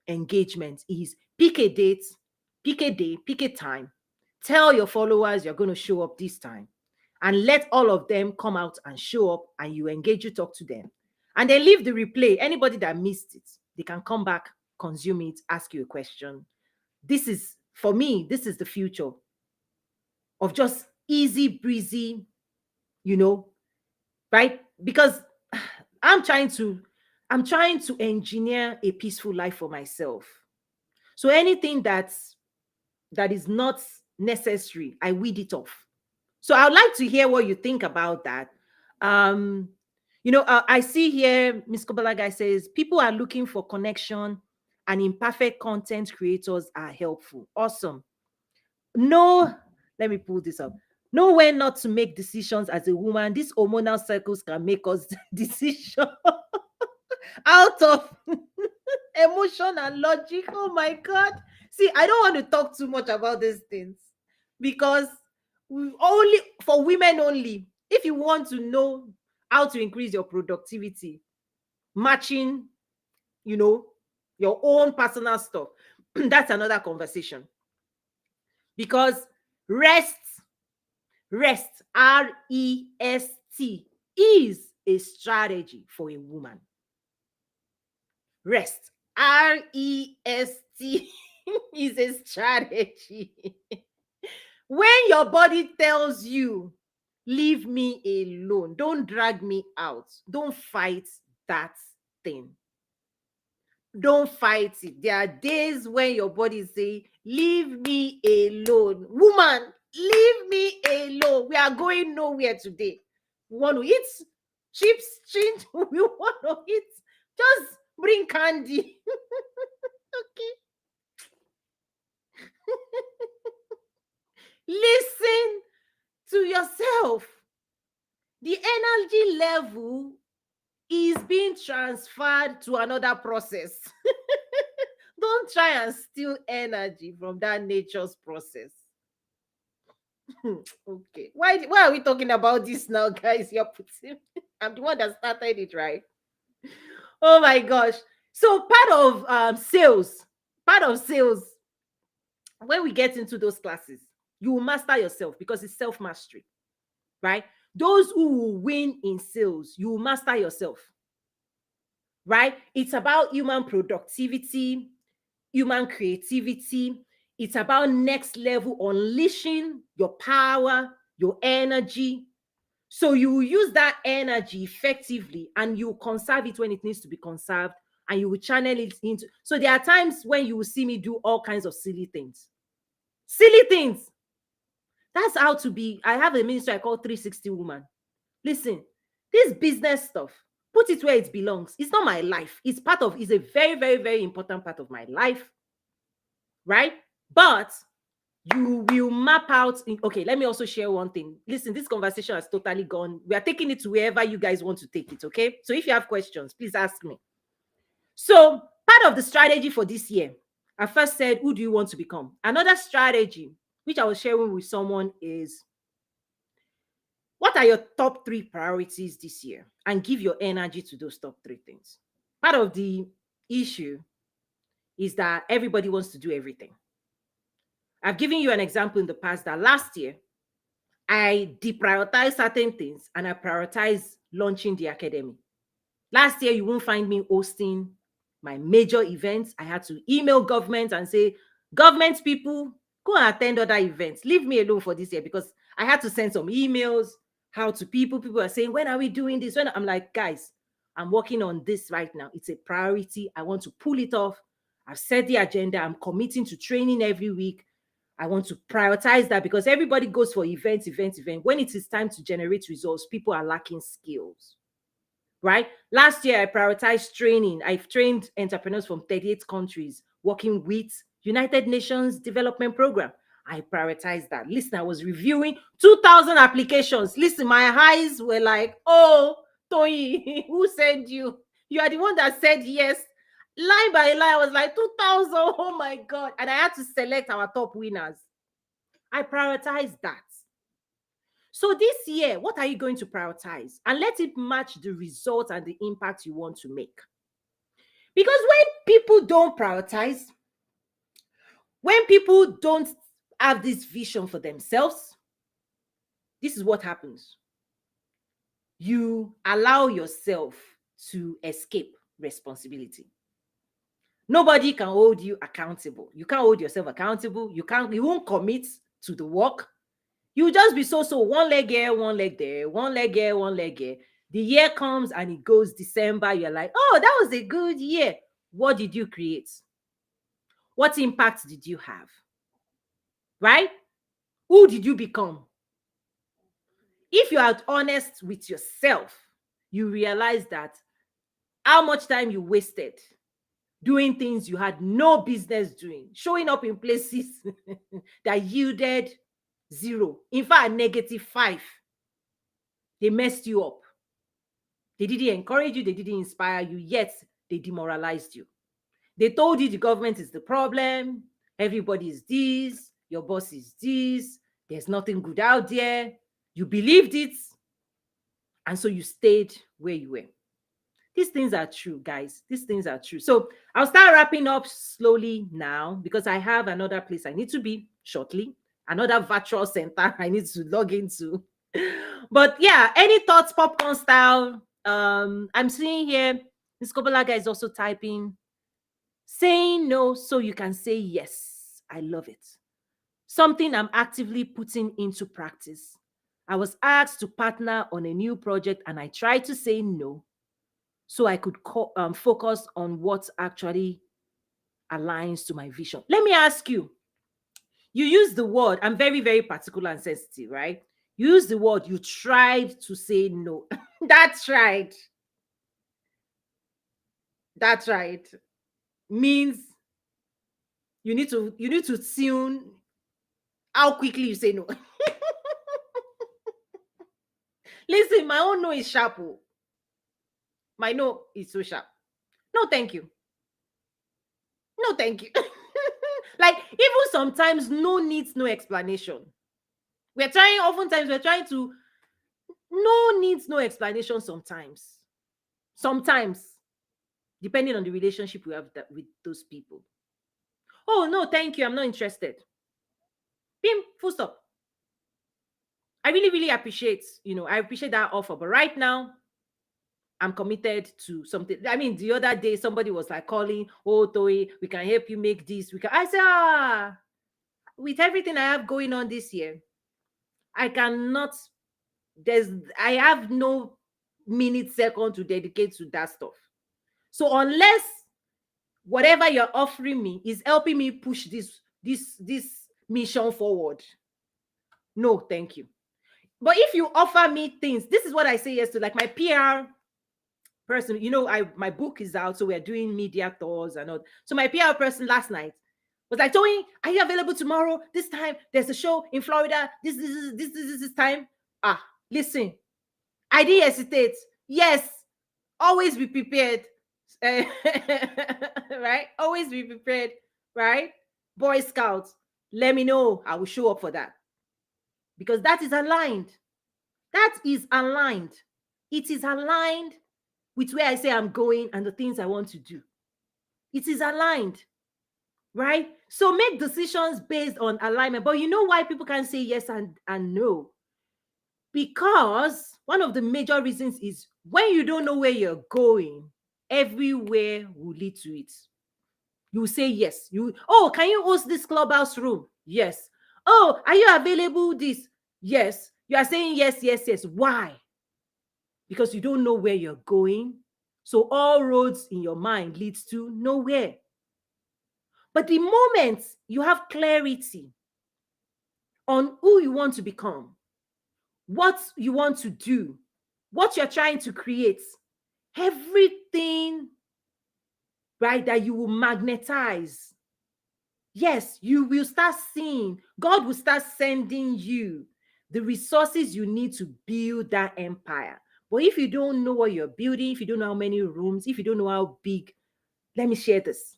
engagement is pick a date, pick a day, pick a time. Tell your followers you're going to show up this time and let all of them come out and show up and you engage, you talk to them. And then leave the replay. Anybody that missed it, they can come back, consume it, ask you a question. This is, for me, this is the future of just easy breezy, right? Because I'm trying to engineer a peaceful life for myself. So anything that is not necessary, I weed it off. So I'd like to hear what you think about that. I see here, Ms. Kobalaga says, people are looking for connection and imperfect content creators are helpful. Awesome. No, let me pull this up. Know when not to make decisions as a woman. These hormonal cycles can make us decision out of emotion and logic. Oh my God. See, I don't want to talk too much about these things because only for women only. If you want to know how to increase your productivity, matching, your own personal stuff, that's another conversation. Because rest, R-E-S-T, is a strategy for a woman. Rest, R-E-S-T, is a strategy. When your body tells you, leave me alone, don't drag me out, don't fight that thing. Don't fight it. There are days when your body say, leave me alone. Woman, leave me alone. We are going nowhere today. We want to eat chips, change. We want to eat. Just bring candy. Okay. Listen to yourself. The energy level is being transferred to another process. Don't try and steal energy from that nature's process. Okay. Why are we talking about this now, guys? You're putting I'm the one that started it, right? Oh my gosh. So part of sales, when we get into those classes, you will master yourself because it's self-mastery, right? Those who will win in sales, you will master yourself, right? It's about human productivity, human creativity. It's about next level unleashing your power, your energy. So you will use that energy effectively and you will conserve it when it needs to be conserved and you will channel it into. So there are times when you will see me do all kinds of silly things. Silly things. That's how to be. I have a ministry I call 360 Woman. Listen, this business stuff, put it where it belongs. It's not my life. It's a very, very, very important part of my life, right? But you will map out. Okay, let me also share one thing. Listen, this conversation has totally gone. We are taking it to wherever you guys want to take it, okay? So if you have questions, please ask me. So part of the strategy for this year, I first said, who do you want to become? Another strategy, which I was sharing with someone, is what are your top 3 priorities this year? And give your energy to those top 3 things. Part of the issue is that everybody wants to do everything. I've given you an example in the past that last year, I deprioritized certain things and I prioritized launching the academy. Last year, you won't find me hosting my major events. I had to email government and say, government people, go and attend other events. Leave me alone for this year because I had to send some emails out to people. People are saying, when are we doing this? I'm like, guys, I'm working on this right now. It's a priority. I want to pull it off. I've set the agenda. I'm committing to training every week. I want to prioritize that because everybody goes for events. When it is time to generate results, people are lacking skills, right? Last year, I prioritized training. I've trained entrepreneurs from 38 countries working with United Nations Development Program. I prioritized that. Listen, I was reviewing 2,000 applications. Listen, my eyes were like, oh, Tony, who sent you? You are the one that said yes. Line by line, I was like, 2,000, oh my God. And I had to select our top winners. I prioritized that. So this year, what are you going to prioritize? And let it match the result and the impact you want to make. Because when people don't prioritize, when people don't have this vision for themselves, this is what happens. You allow yourself to escape responsibility. Nobody can hold you accountable. You can't hold yourself accountable. You won't commit to the work. You just be so one leg here, one leg there, one leg here, one leg here. The year comes and it goes December. You're like, oh, that was a good year. What did you create? What impact did you have? Right? Who did you become? If you are honest with yourself, you realize that how much time you wasted doing things you had no business doing, showing up in places that yielded 0, in fact, -5. They messed you up. They didn't encourage you, they didn't inspire you, yet they demoralized you. They told you the government is the problem, everybody is this, your boss is this, there's nothing good out there. You believed it, and so you stayed where you were. These things are true, guys. These things are true. So I'll start wrapping up slowly now because I have another place I need to be shortly, another virtual center I need to log into. But yeah, any thoughts, popcorn style? I'm seeing here, Ms. Kobalaga is also typing, saying no so you can say yes. I love it. Something I'm actively putting into practice. I was asked to partner on a new project and I tried to say no so I could focus on what actually aligns to my vision. Let me ask you, you use the word, I'm very, very particular and sensitive, right? You use the word, you tried to say no. That's right. That's right. Means you need to tune how quickly you say no. Listen, my own no is sharp. My no is so sharp. No, thank you. No, thank you. Like, even sometimes no needs no explanation. Oftentimes we're trying to, no needs no explanation sometimes. Sometimes. depending on the relationship we have with those people. Oh, no, thank you. I'm not interested. Bim, full stop. I really, really appreciate, I appreciate that offer. But right now, I'm committed to something. I mean, the other day, somebody was like calling, oh, Toy, we can help you make this. I said, with everything I have going on this year, I cannot, I have no minute, second to dedicate to that stuff. So unless whatever you're offering me is helping me push this mission forward, no, thank you. But if you offer me things, this is what I say yes to, like my PR person, my book is out, so we're doing media tours and all. So my PR person last night was like, Tony, are you available tomorrow? This time, there's a show in Florida. This time. Listen, I didn't hesitate. Yes, always be prepared. Right? Always be prepared, right? Boy Scouts, let me know. I will show up for that. Because that is aligned. That is aligned. It is aligned with where I say I'm going and the things I want to do. It is aligned, right? So make decisions based on alignment. But you know why people can say yes and no? Because one of the major reasons is when you don't know where you're going, everywhere will lead to it. You say yes. Can you host this clubhouse room? Yes. Oh, are you available this? Yes. You are saying yes, yes, yes. Why? Because you don't know where you're going. So all roads in your mind leads to nowhere. But the moment you have clarity on who you want to become, what you want to do, what you're trying to create, everything, right, that you will magnetize. Yes, you will start seeing, God will start sending you the resources you need to build that empire. But if you don't know what you're building, if you don't know how many rooms, if you don't know how big, let me share this.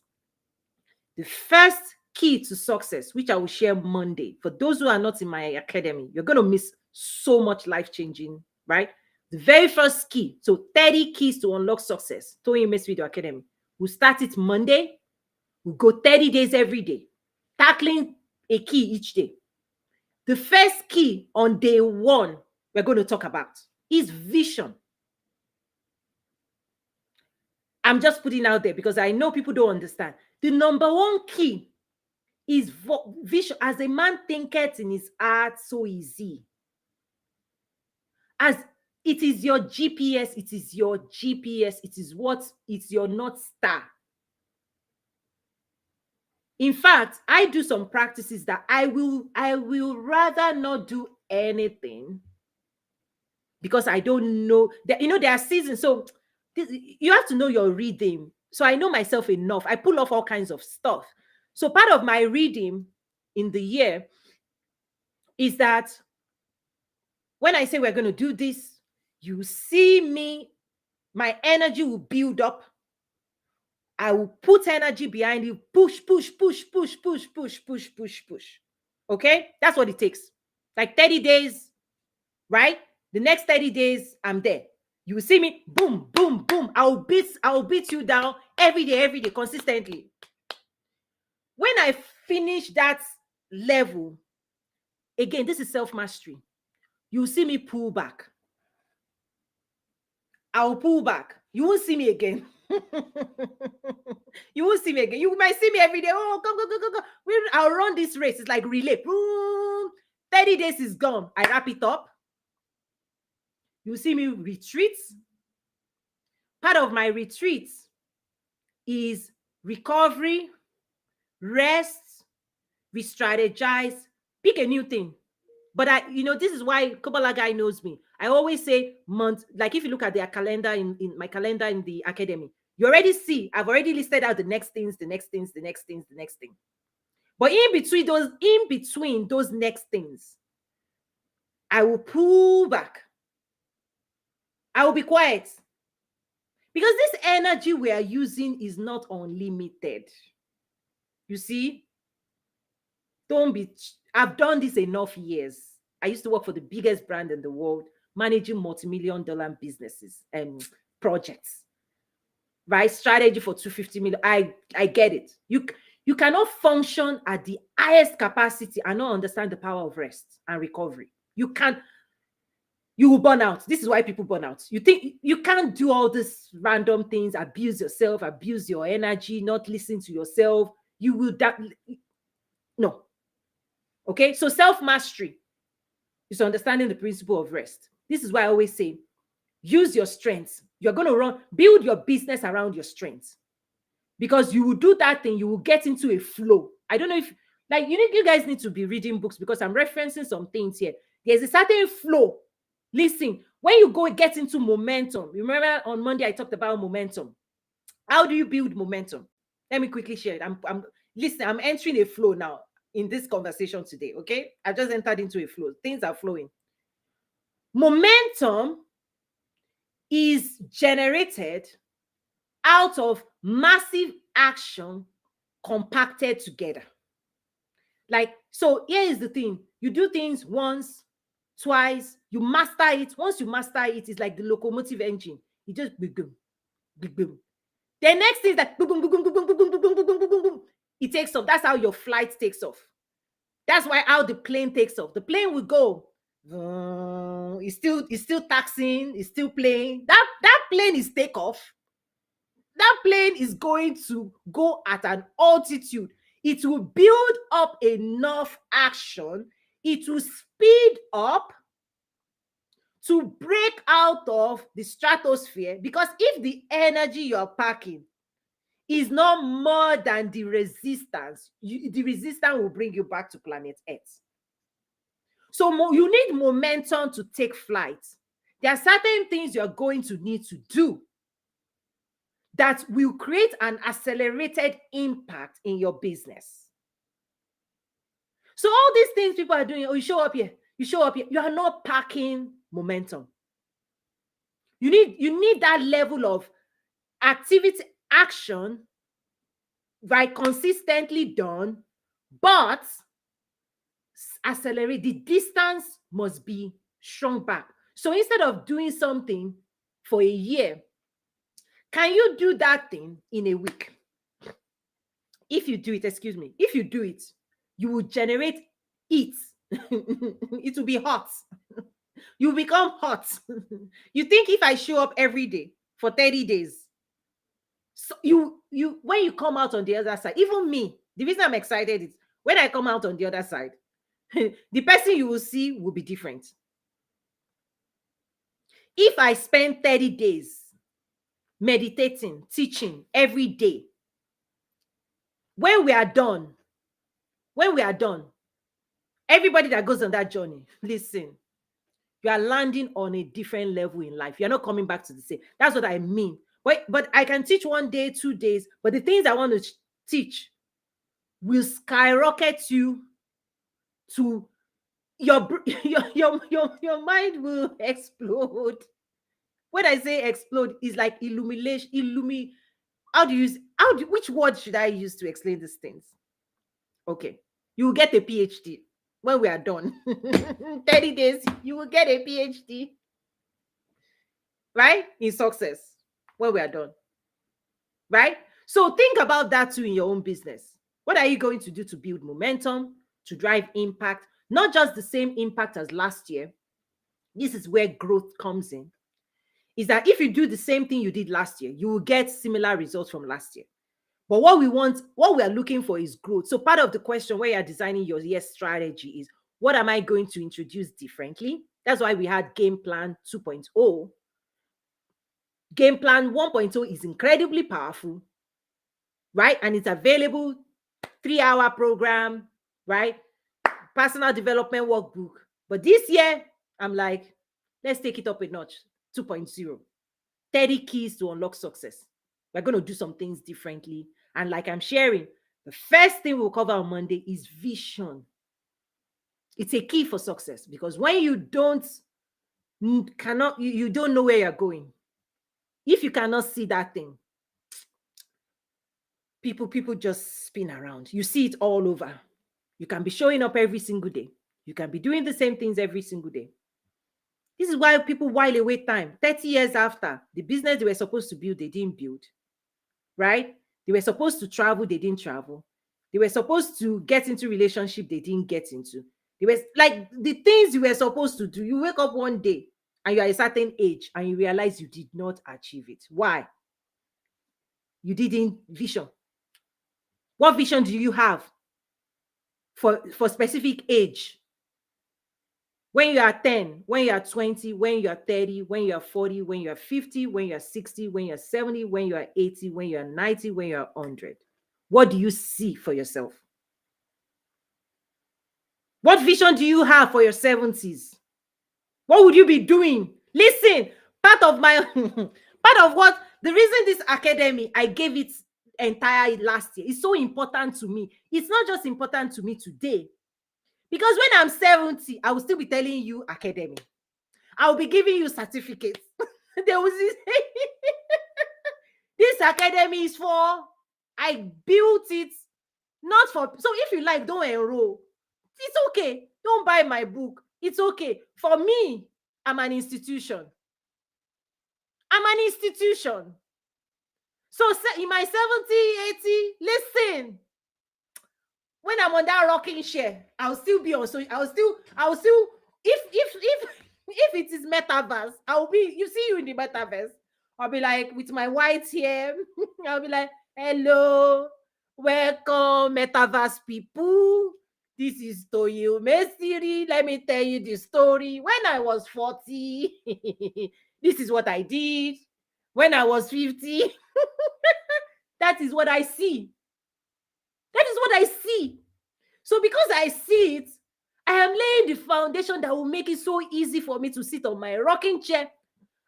The first key to success, which I will share Monday, for those who are not in my academy, you're going to miss so much life-changing, right? The very first key, so 30 keys to unlock success, Toyin Ume's Video Academy. We'll start it Monday. We'll go 30 days every day, tackling a key each day. The first key on day one we're going to talk about is vision. I'm just putting out there because I know people don't understand. The number one key is vision. As a man thinketh in his heart, so is he. As it is your GPS, it is your GPS, it's your North Star. In fact, I do some practices that I will rather not do anything because I don't know that, there are seasons. So you have to know your reading. So I know myself enough. I pull off all kinds of stuff. So part of my reading in the year is that when I say we're going to do this, you see me, my energy will build up. I will put energy behind you. Push. Okay? That's what it takes. Like 30 days, right? The next 30 days, I'm there. You will see me, boom. I'll beat you down every day, consistently. When I finish that level, again, this is self-mastery. You'll see me pull back. I'll pull back. You won't see me again. You won't see me again. You might see me every day. Oh, go. I'll run this race. It's like relay. Boom. 30 days is gone. I wrap it up. You see me retreat. Part of my retreat is recovery, rest, re-strategize, pick a new thing. But this is why Kabbalah guy knows me. I always say month, like if you look at their calendar in my calendar in the academy, you already see, I've already listed out the next things. But in between those next things, I will pull back. I will be quiet. Because this energy we are using is not unlimited. You see? I've done this enough years. I used to work for the biggest brand in the world, managing multi-million-dollar businesses and projects. right? Strategy for 250 million. I get it. You cannot function at the highest capacity and not understand the power of rest and recovery. You can't. You will burn out. This is why people burn out. You think you can't do all these random things, abuse yourself, abuse your energy, not listen to yourself. You will no. Okay, so self-mastery is understanding the principle of rest. This is why I always say, use your strengths. You're going to build your business around your strengths, because you will do that thing, you will get into a flow. I don't know if, like, you guys need to be reading books, because I'm referencing some things here. There's a certain flow. Listen, when you go get into momentum, remember on Monday I talked about momentum. How do you build momentum? Let me quickly share it. I'm entering a flow now in this conversation today. Okay, I just entered into a flow. Things are flowing. Momentum is generated out of massive action compacted together. Like, so here is the thing. You do things once, twice, you master it. Once you master it, it's like the locomotive engine. You just boom, boom, boom, boom. The next thing is that boom, boom, boom, boom, boom, boom, boom, boom, boom, boom, boom, boom, boom. It takes off. That's how your flight takes off. That's why how the plane takes off. The plane will go. It's still taxiing. It's still playing. That plane is takeoff. That plane is going to go at an altitude. It will build up enough action. It will speed up to break out of the stratosphere, because if the energy you're packing is not more than the resistance, the resistance will bring you back to planet Earth. So you need momentum to take flight. There are certain things you're going to need to do that will create an accelerated impact in your business. So all these things people are doing, oh, you show up here, you are not packing momentum. You need that level of activity, action, right, consistently done, but accelerate. The distance must be shrunk back. So instead of doing something for a year, can you do that thing in a week? If you do it, you will generate heat. It will be hot. You become hot. You think if I show up every day for 30 days, so when you come out on the other side, even me, the reason I'm excited is when I come out on the other side, the person you will see will be different. If I spend 30 days meditating, teaching every day, when we are done, everybody that goes on that journey, listen, you are landing on a different level in life. You're not coming back to the same. That's what I mean. But I can teach 1 day, 2 days, but the things I want to teach will skyrocket you to your mind will explode. When I say explode, it's like illumination. Which word should I use to explain these things? Okay, you will get a PhD when we are done. 30 days, you will get a PhD, right? In success when we are done, right? So think about that too in your own business. What are you going to do to build momentum, to drive impact? Not just the same impact as last year. This is where growth comes in. Is that if you do the same thing you did last year, you will get similar results from last year. But what we are looking for is growth. So part of the question where you're designing your year strategy is, what am I going to introduce differently? That's why we had Game Plan 2.0. Game Plan 1.0 is incredibly powerful, right? And it's available, 3-hour program, right? Personal development workbook. But this year, I'm like, let's take it up a notch, 2.0. 30 keys to unlock success. We're going to do some things differently. And like I'm sharing, the first thing we'll cover on Monday is vision. It's a key for success, because when you don't know where you're going. If you cannot see that thing, people just spin around. You see it all over. You can be showing up every single day. You can be doing the same things every single day. This is why people while away time. 30 years after, the business they were supposed to build, they didn't build. right? They were supposed to travel, they didn't travel. They were supposed to get into relationship, they didn't get into. They were like the things you were supposed to do. You wake up one day and you are a certain age and you realize you did not achieve it. Why? You didn't vision. What vision do you have for specific age? When you are 10, when you are 20, when you are 30, when you are 40, when you are 50, when you are 60, when you are 70, when you are 80, when you are 90, when you are 100. What do you see for yourself? What vision do you have for your 70s? What would you be doing? Listen, part of what the reason this academy, I gave it entire last year, is so important to me. It's not just important to me today. Because when I'm 70, I will still be telling you academy. I will be giving you certificates. There was this academy is for, I built it not for, so if you like, don't enroll. It's okay. Don't buy my book. It's okay. For me, I'm an institution. I'm an institution. So in my 70, 80, listen, when I'm on that rocking chair, I'll still be on. So I'll still, if it is metaverse, I'll be, you see you in the metaverse. I'll be like with my white hair. I'll be like, hello, welcome, metaverse people. This is Toyo Mesiri. Let me tell you the story. When I was 40, this is what I did. When I was 50, that is what I see. That is what I see. So because I see it, I am laying the foundation that will make it so easy for me to sit on my rocking chair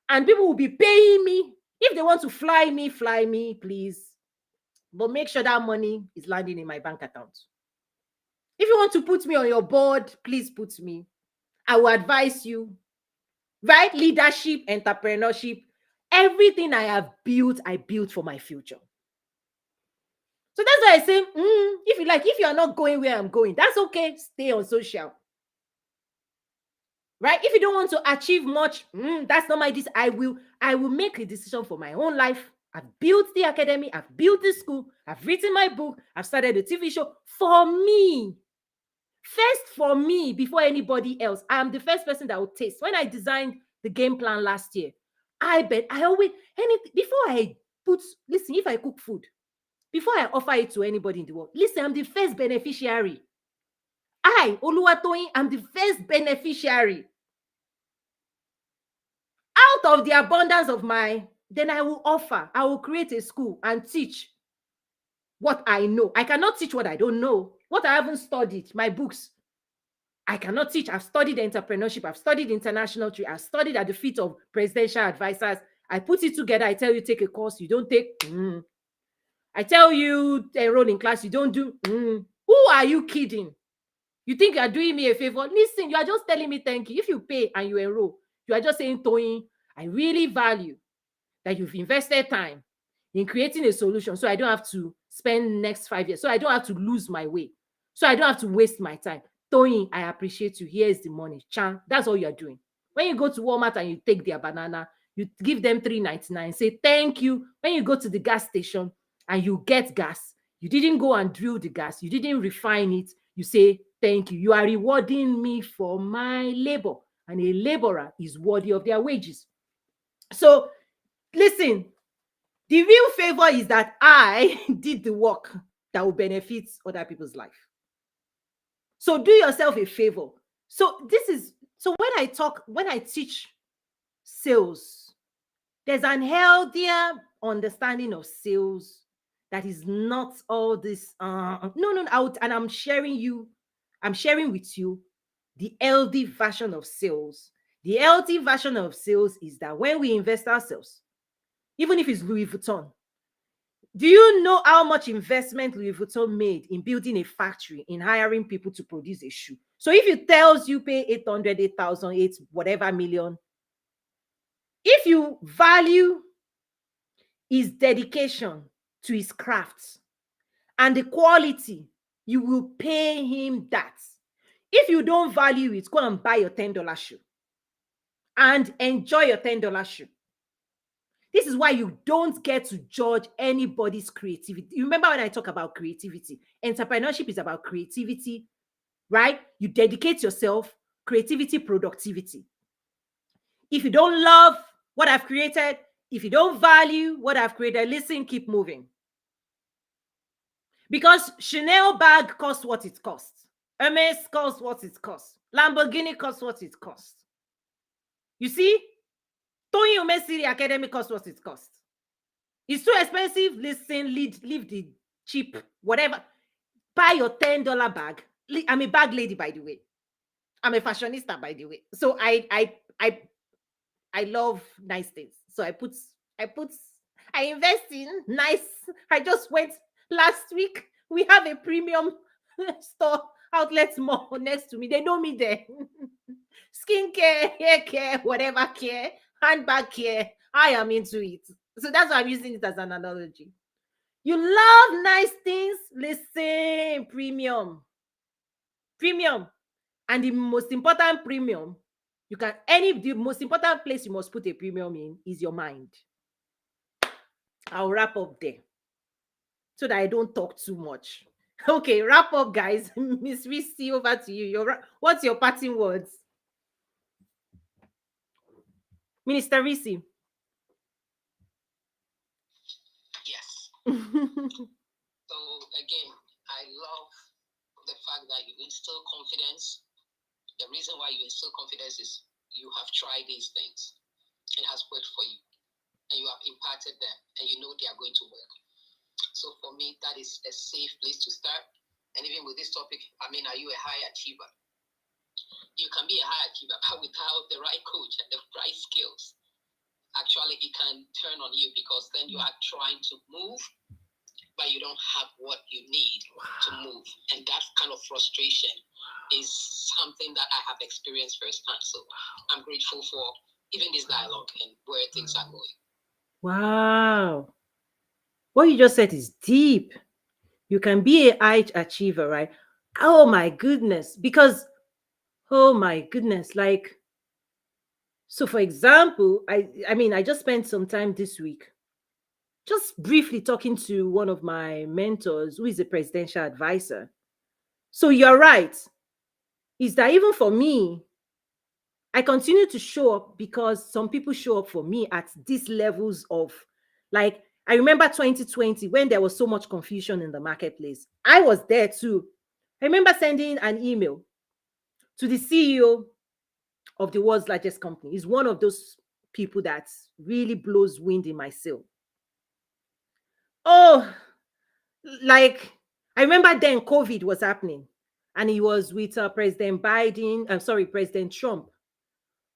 and people will be paying me. If they want to fly me, please. But make sure that money is landing in my bank account. If you want to put me on your board, please put me. I will advise you. Right? Leadership, entrepreneurship, everything I built for my future. So that's why I say, if you like, if you are not going where I'm going, that's okay. Stay on social. Right? If you don't want to achieve much, that's not my decision. I will make a decision for my own life. I've built the academy, I've built the school, I've written my book, I've started a TV show for me. First for me before anybody else. I am the first person that will taste. When I designed the game plan last year, listen, if I cook food, before I offer it to anybody in the world, listen, I'm the first beneficiary. Oluwatoyin, I'm the first beneficiary. Out of the abundance of then I will offer, I will create a school and teach what I know. I cannot teach what I don't know, what I haven't studied, my books. I cannot teach. I've studied entrepreneurship. I've studied international trade. I've studied at the feet of presidential advisors. I put it together. I tell you, take a course. You don't take. I tell you, enroll in class. You don't do. Who are you kidding? You think you are doing me a favor? Listen, you are just telling me thank you. If you pay and you enroll, you are just saying, Toyin, I really value that you've invested time in creating a solution so I don't have to spend next 5 years, so I don't have to lose my way, so I don't have to waste my time. Toyin, I appreciate you. Here's the money. Chan, that's all you're doing. When you go to Walmart and you take their banana, you give them $3.99, say thank you. When you go to the gas station and you get gas, you didn't go and drill the gas, you didn't refine it, you say thank you. You are rewarding me for my labor, and a laborer is worthy of their wages. So listen, the real favor is that I did the work that will benefit other people's life. So do yourself a favor. So when I teach sales, there's an healthier understanding of sales that is not all this. I'm sharing with you the healthy version of sales. The healthy version of sales is that when we invest ourselves, even if it's Louis Vuitton, do you know how much investment Louis Vuitton made in building a factory, in hiring people to produce a shoe? So if it tells you pay 800, 8,000, 8 whatever million, if you value his dedication to his craft and the quality, you will pay him that. If you don't value it, go and buy your $10 shoe and enjoy your $10 shoe. This is why you don't get to judge anybody's creativity. You remember when I talk about creativity? Entrepreneurship is about creativity, right? You dedicate yourself, creativity, productivity. If you don't love what I've created, if you don't value what I've created, listen, keep moving. Because Chanel bag costs what it costs. Hermes costs what it costs. Lamborghini costs what it costs. You see? Tony Umesiri Academy costs what it costs. It's too expensive. Listen, leave the cheap, whatever. Buy your $10 bag. I'm a bag lady, by the way. I'm a fashionista, by the way. So I love nice things. So I invest in nice. I just went last week. We have a premium store outlet mall next to me. They know me there. Skincare, hair care, whatever care, handbag care. I am into it. So that's why I'm using it as an analogy. You love nice things. Listen, premium. And the most important premium, the most important place you must put a premium in is your mind. I'll wrap up there so that I don't talk too much. Okay, wrap up, guys. Miss Reese, over to you. What's your parting words? Minister Reese. Yes. So again, I love the fact that you instill confidence. The reason why you instill confidence is you have tried these things. It has worked for you. And you have imparted them. And you know they are going to work. So for me, that is a safe place to start. And even with this topic, are you a high achiever? You can be a high achiever, but without the right coach and the right skills, actually it can turn on you, because then you are trying to move, but you don't have what you need to move. And that kind of frustration is something that I have experienced firsthand. So I'm grateful for even this dialogue and where things are going. Wow. What you just said is deep. You can be a high achiever, right? Oh my goodness. Because, oh my goodness, like, so for example, I just spent some time this week just briefly talking to one of my mentors who is a presidential advisor. So you're right. Is that even for me, I continue to show up because some people show up for me at these levels of, like, I remember 2020 when there was so much confusion in the marketplace. I was there too. I remember sending an email to the CEO of the world's largest company. He's one of those people that really blows wind in my sail. Oh, like, I remember then COVID was happening and he was with President Trump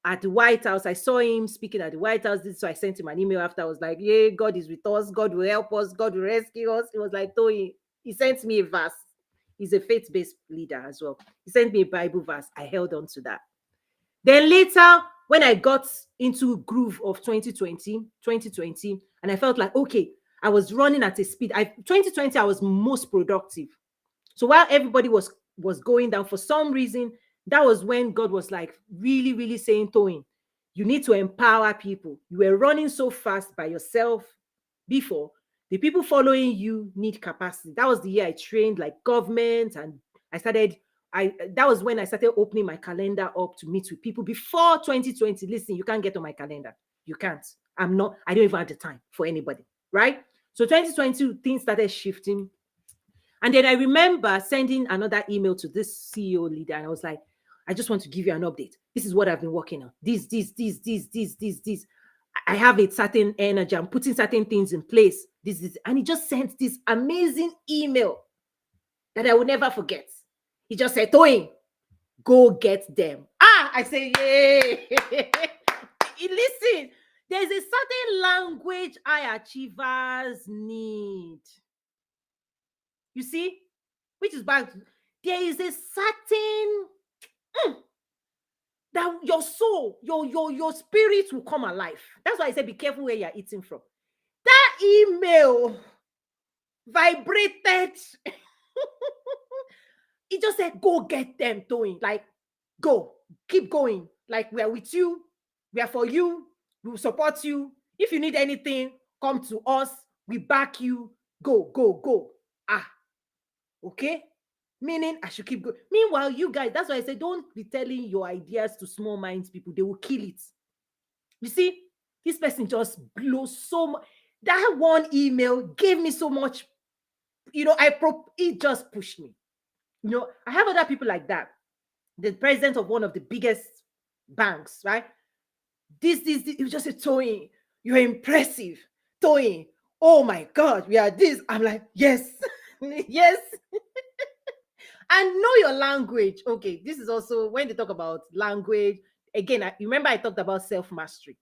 at the White House. I saw him speaking at the White House. So I sent him an email after. I was like, yeah, God is with us. God will help us. God will rescue us. It was like, Toyi, he sent me a verse. He's a faith-based leader as well. He sent me a Bible verse. I held on to that. Then later, when I got into groove of 2020, and I felt like, okay, I was running at a speed. 2020, I was most productive. So while everybody was going down, for some reason, that was when God was like really, really saying, Toyin, you need to empower people. You were running so fast by yourself before. The people following you need capacity. That was the year I trained like government, and that was when I started opening my calendar up to meet with people. Before 2020, listen, you can't get on my calendar. You can't. I don't even have the time for anybody, right? So 2022, things started shifting. And then I remember sending another email to this CEO leader, and I was like, I just want to give you an update. This is what I've been working on. This. I have a certain energy. I'm putting certain things in place. This. And he just sent this amazing email that I will never forget. He just said, Toyin, go get them. I say, yay. Listen, there's a certain language high achievers need. You see, which is back. There is a certain that your soul, your spirit will come alive. That's why I say be careful where you're eating from. That email vibrated. It just said, go get them, Toyin. Like, go, keep going. Like, we are with you. We are for you. We will support you. If you need anything, come to us. We back you. Go, go, go. Okay? Meaning I should keep going. Meanwhile, you guys, that's why I say don't be telling your ideas to small minds people. They will kill it. You see, this person just blows so much. That one email gave me so much, it just pushed me. I have other people like that. The president of one of the biggest banks, right? This, you just say, Toyin, you're impressive. Toyin, oh my God, we are this. I'm like, yes, yes. And know your language. Okay, this is also when they talk about language. Again, remember I talked about self-mastery.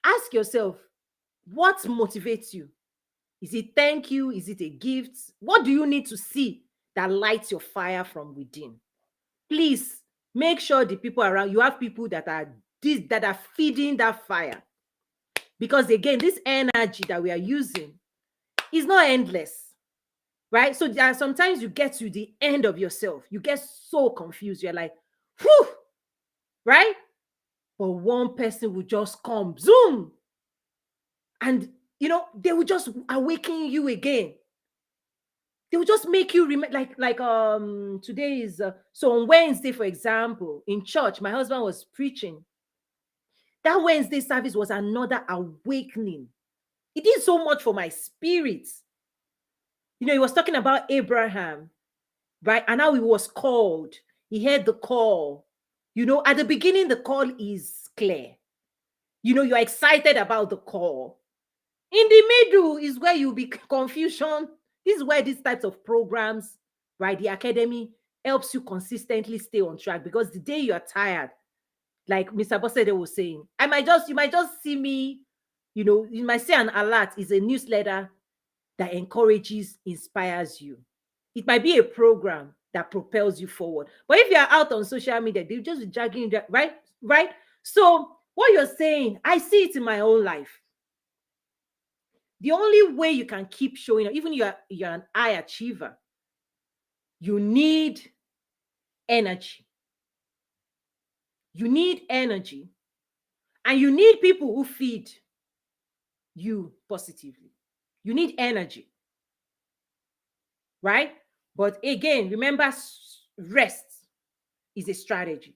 Ask yourself, what motivates you? Is it thank you? Is it a gift? What do you need to see that lights your fire from within? Please make sure the people around you have people that are feeding that fire. Because again, this energy that we are using is not endless, right? So there are sometimes you get to the end of yourself. You get so confused. You're like, whew, right? But one person will just come, zoom, and they will just awaken you again. They will just make you remember, like today is so on Wednesday, for example, in church, my husband was preaching. That Wednesday service was another awakening. It did so much for my spirit. He was talking about Abraham, right? And how he was called. He heard the call. At the beginning, the call is clear. You're excited about the call. In the middle is where you'll be confusion. This is where these types of programs, right? The academy helps you consistently stay on track, because the day you are tired, like Mr. Bossede was saying, you might just see me, you might see an alert is a newsletter that encourages, inspires you. It might be a program that propels you forward. But if you're out on social media, they'll just be dragging you, right? Right? So what you're saying, I see it in my own life. The only way you can keep showing up, even you're an high achiever, you need energy. You need energy. And you need people who feed you positively. You need energy. Right? But again, remember, rest is a strategy.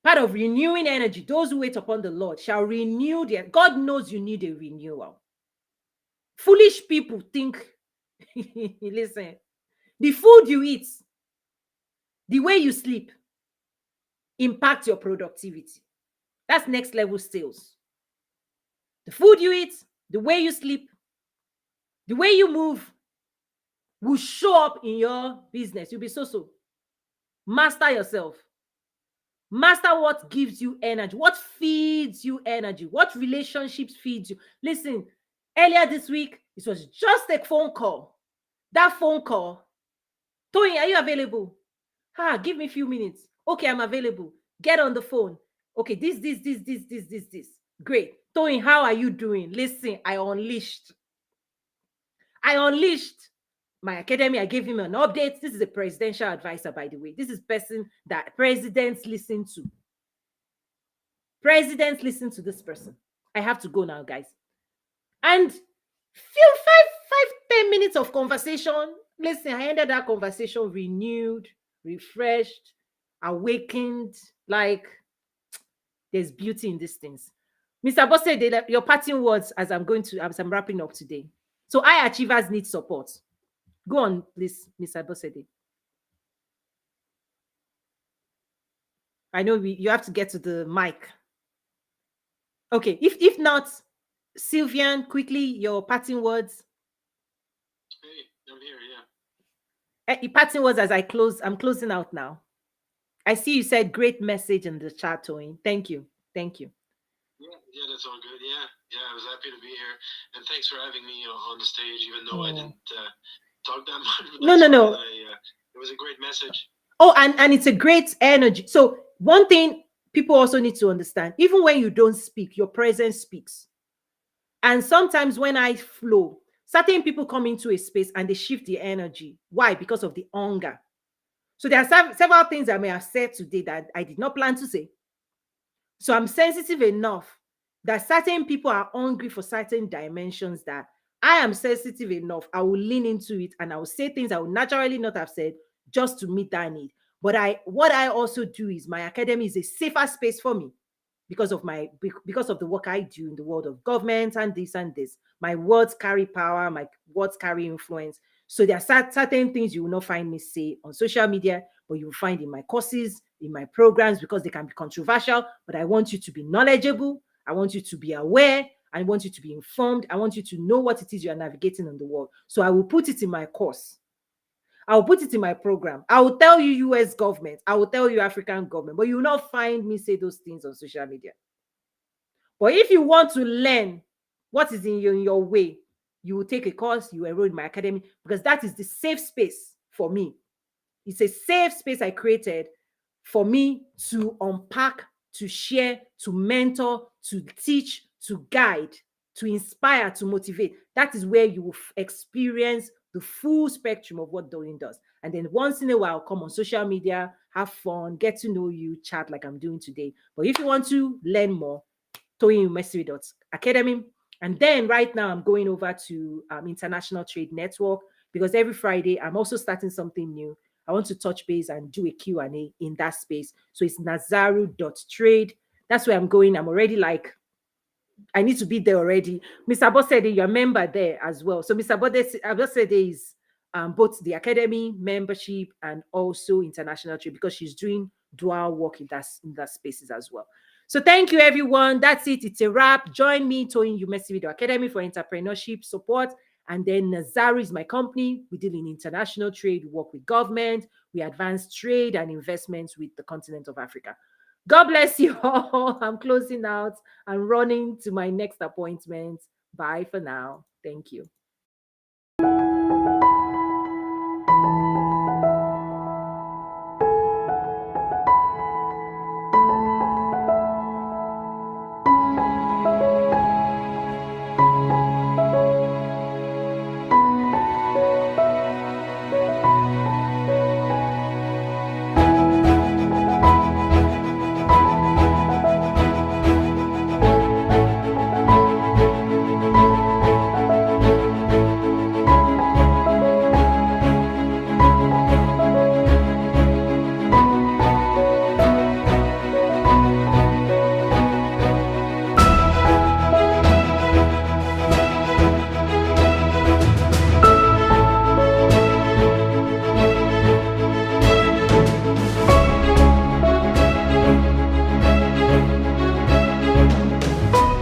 Part of renewing energy, those who wait upon the Lord shall renew their. God knows you need a renewal. Foolish people think, listen, the food you eat, the way you sleep, impact your productivity. That's next level sales. The food you eat, the way you sleep, the way you move will show up in your business. You'll be so. Master yourself. Master what gives you energy, what feeds you energy, what relationships feeds you. Listen, earlier this week, it was just a phone call. That phone call, Toyin, are you available? Give me a few minutes. Okay, I'm available. Get on the phone. Okay, this. Great. Toyin, how are you doing? Listen, I unleashed my academy. I gave him an update. This is a presidential advisor, by the way. This is person that presidents listen to. Presidents listen to this person. I have to go now, guys. And few 10 minutes of conversation. Listen, I ended that conversation renewed, refreshed, awakened. Like, there's beauty in these things. Mr. Bosse, your parting words as I'm wrapping up today. So high achievers need support. Go on, please, Mr. Bosse. I know you have to get to the mic. Okay, if not, Sylvian, quickly, your parting words. Hey, I'm here, yeah. Parting words as I'm closing out now. I see you said great message in the chat, Toyin. Thank you. Yeah, that's all good. Yeah, I was happy to be here, and thanks for having me on the stage, even though I didn't talk that much. No. It was a great message. Oh, and it's a great energy. So one thing people also need to understand, even when you don't speak, your presence speaks. And sometimes when I flow, certain people come into a space and they shift the energy. Why? Because of the hunger. So there are several things I may have said today that I did not plan to say. So I'm sensitive enough that certain people are hungry for certain dimensions that I am sensitive enough. I will lean into it and I will say things I would naturally not have said just to meet that need. But what I also do is my academy is a safer space for me because of the work I do in the world of government and this and this. My words carry power, my words carry influence. So there are certain things you will not find me say on social media, but you will find in my courses, in my programs, because they can be controversial. But I want you to be knowledgeable. I want you to be aware. I want you to be informed. I want you to know what it is you are navigating in the world. So I will put it in my course. I will put it in my program. I will tell you US government. I will tell you African government, but you will not find me say those things on social media. But if you want to learn what is in your way, you will take a course, you enroll in my academy, because that is the safe space for me. It's a safe space I created for me to unpack, to share, to mentor, to teach, to guide, to inspire, to motivate. That is where you will experience the full spectrum of what Toyin does. And then once in a while, come on social media, have fun, get to know you, chat like I'm doing today. But if you want to learn more, ToyinUmesiri.academy. And then right now I'm going over to International Trade Network, because every Friday I'm also starting something new. I want to touch base and do a Q&A in that space. So it's nazaru.trade. That's where I'm going. I'm already like, I need to be there already. Mr. Abosede, you're a member there as well. So Mr. Abosede is both the academy membership and also international trade, because she's doing dual work in that spaces as well. So thank you, everyone. That's it. It's a wrap. Join me, Toyin Umesiri Academy, for entrepreneurship support. And then Nazaru is my company. We deal in international trade. We work with government. We advance trade and investments with the continent of Africa. God bless you all. I'm closing out and running to my next appointment. Bye for now. Thank you.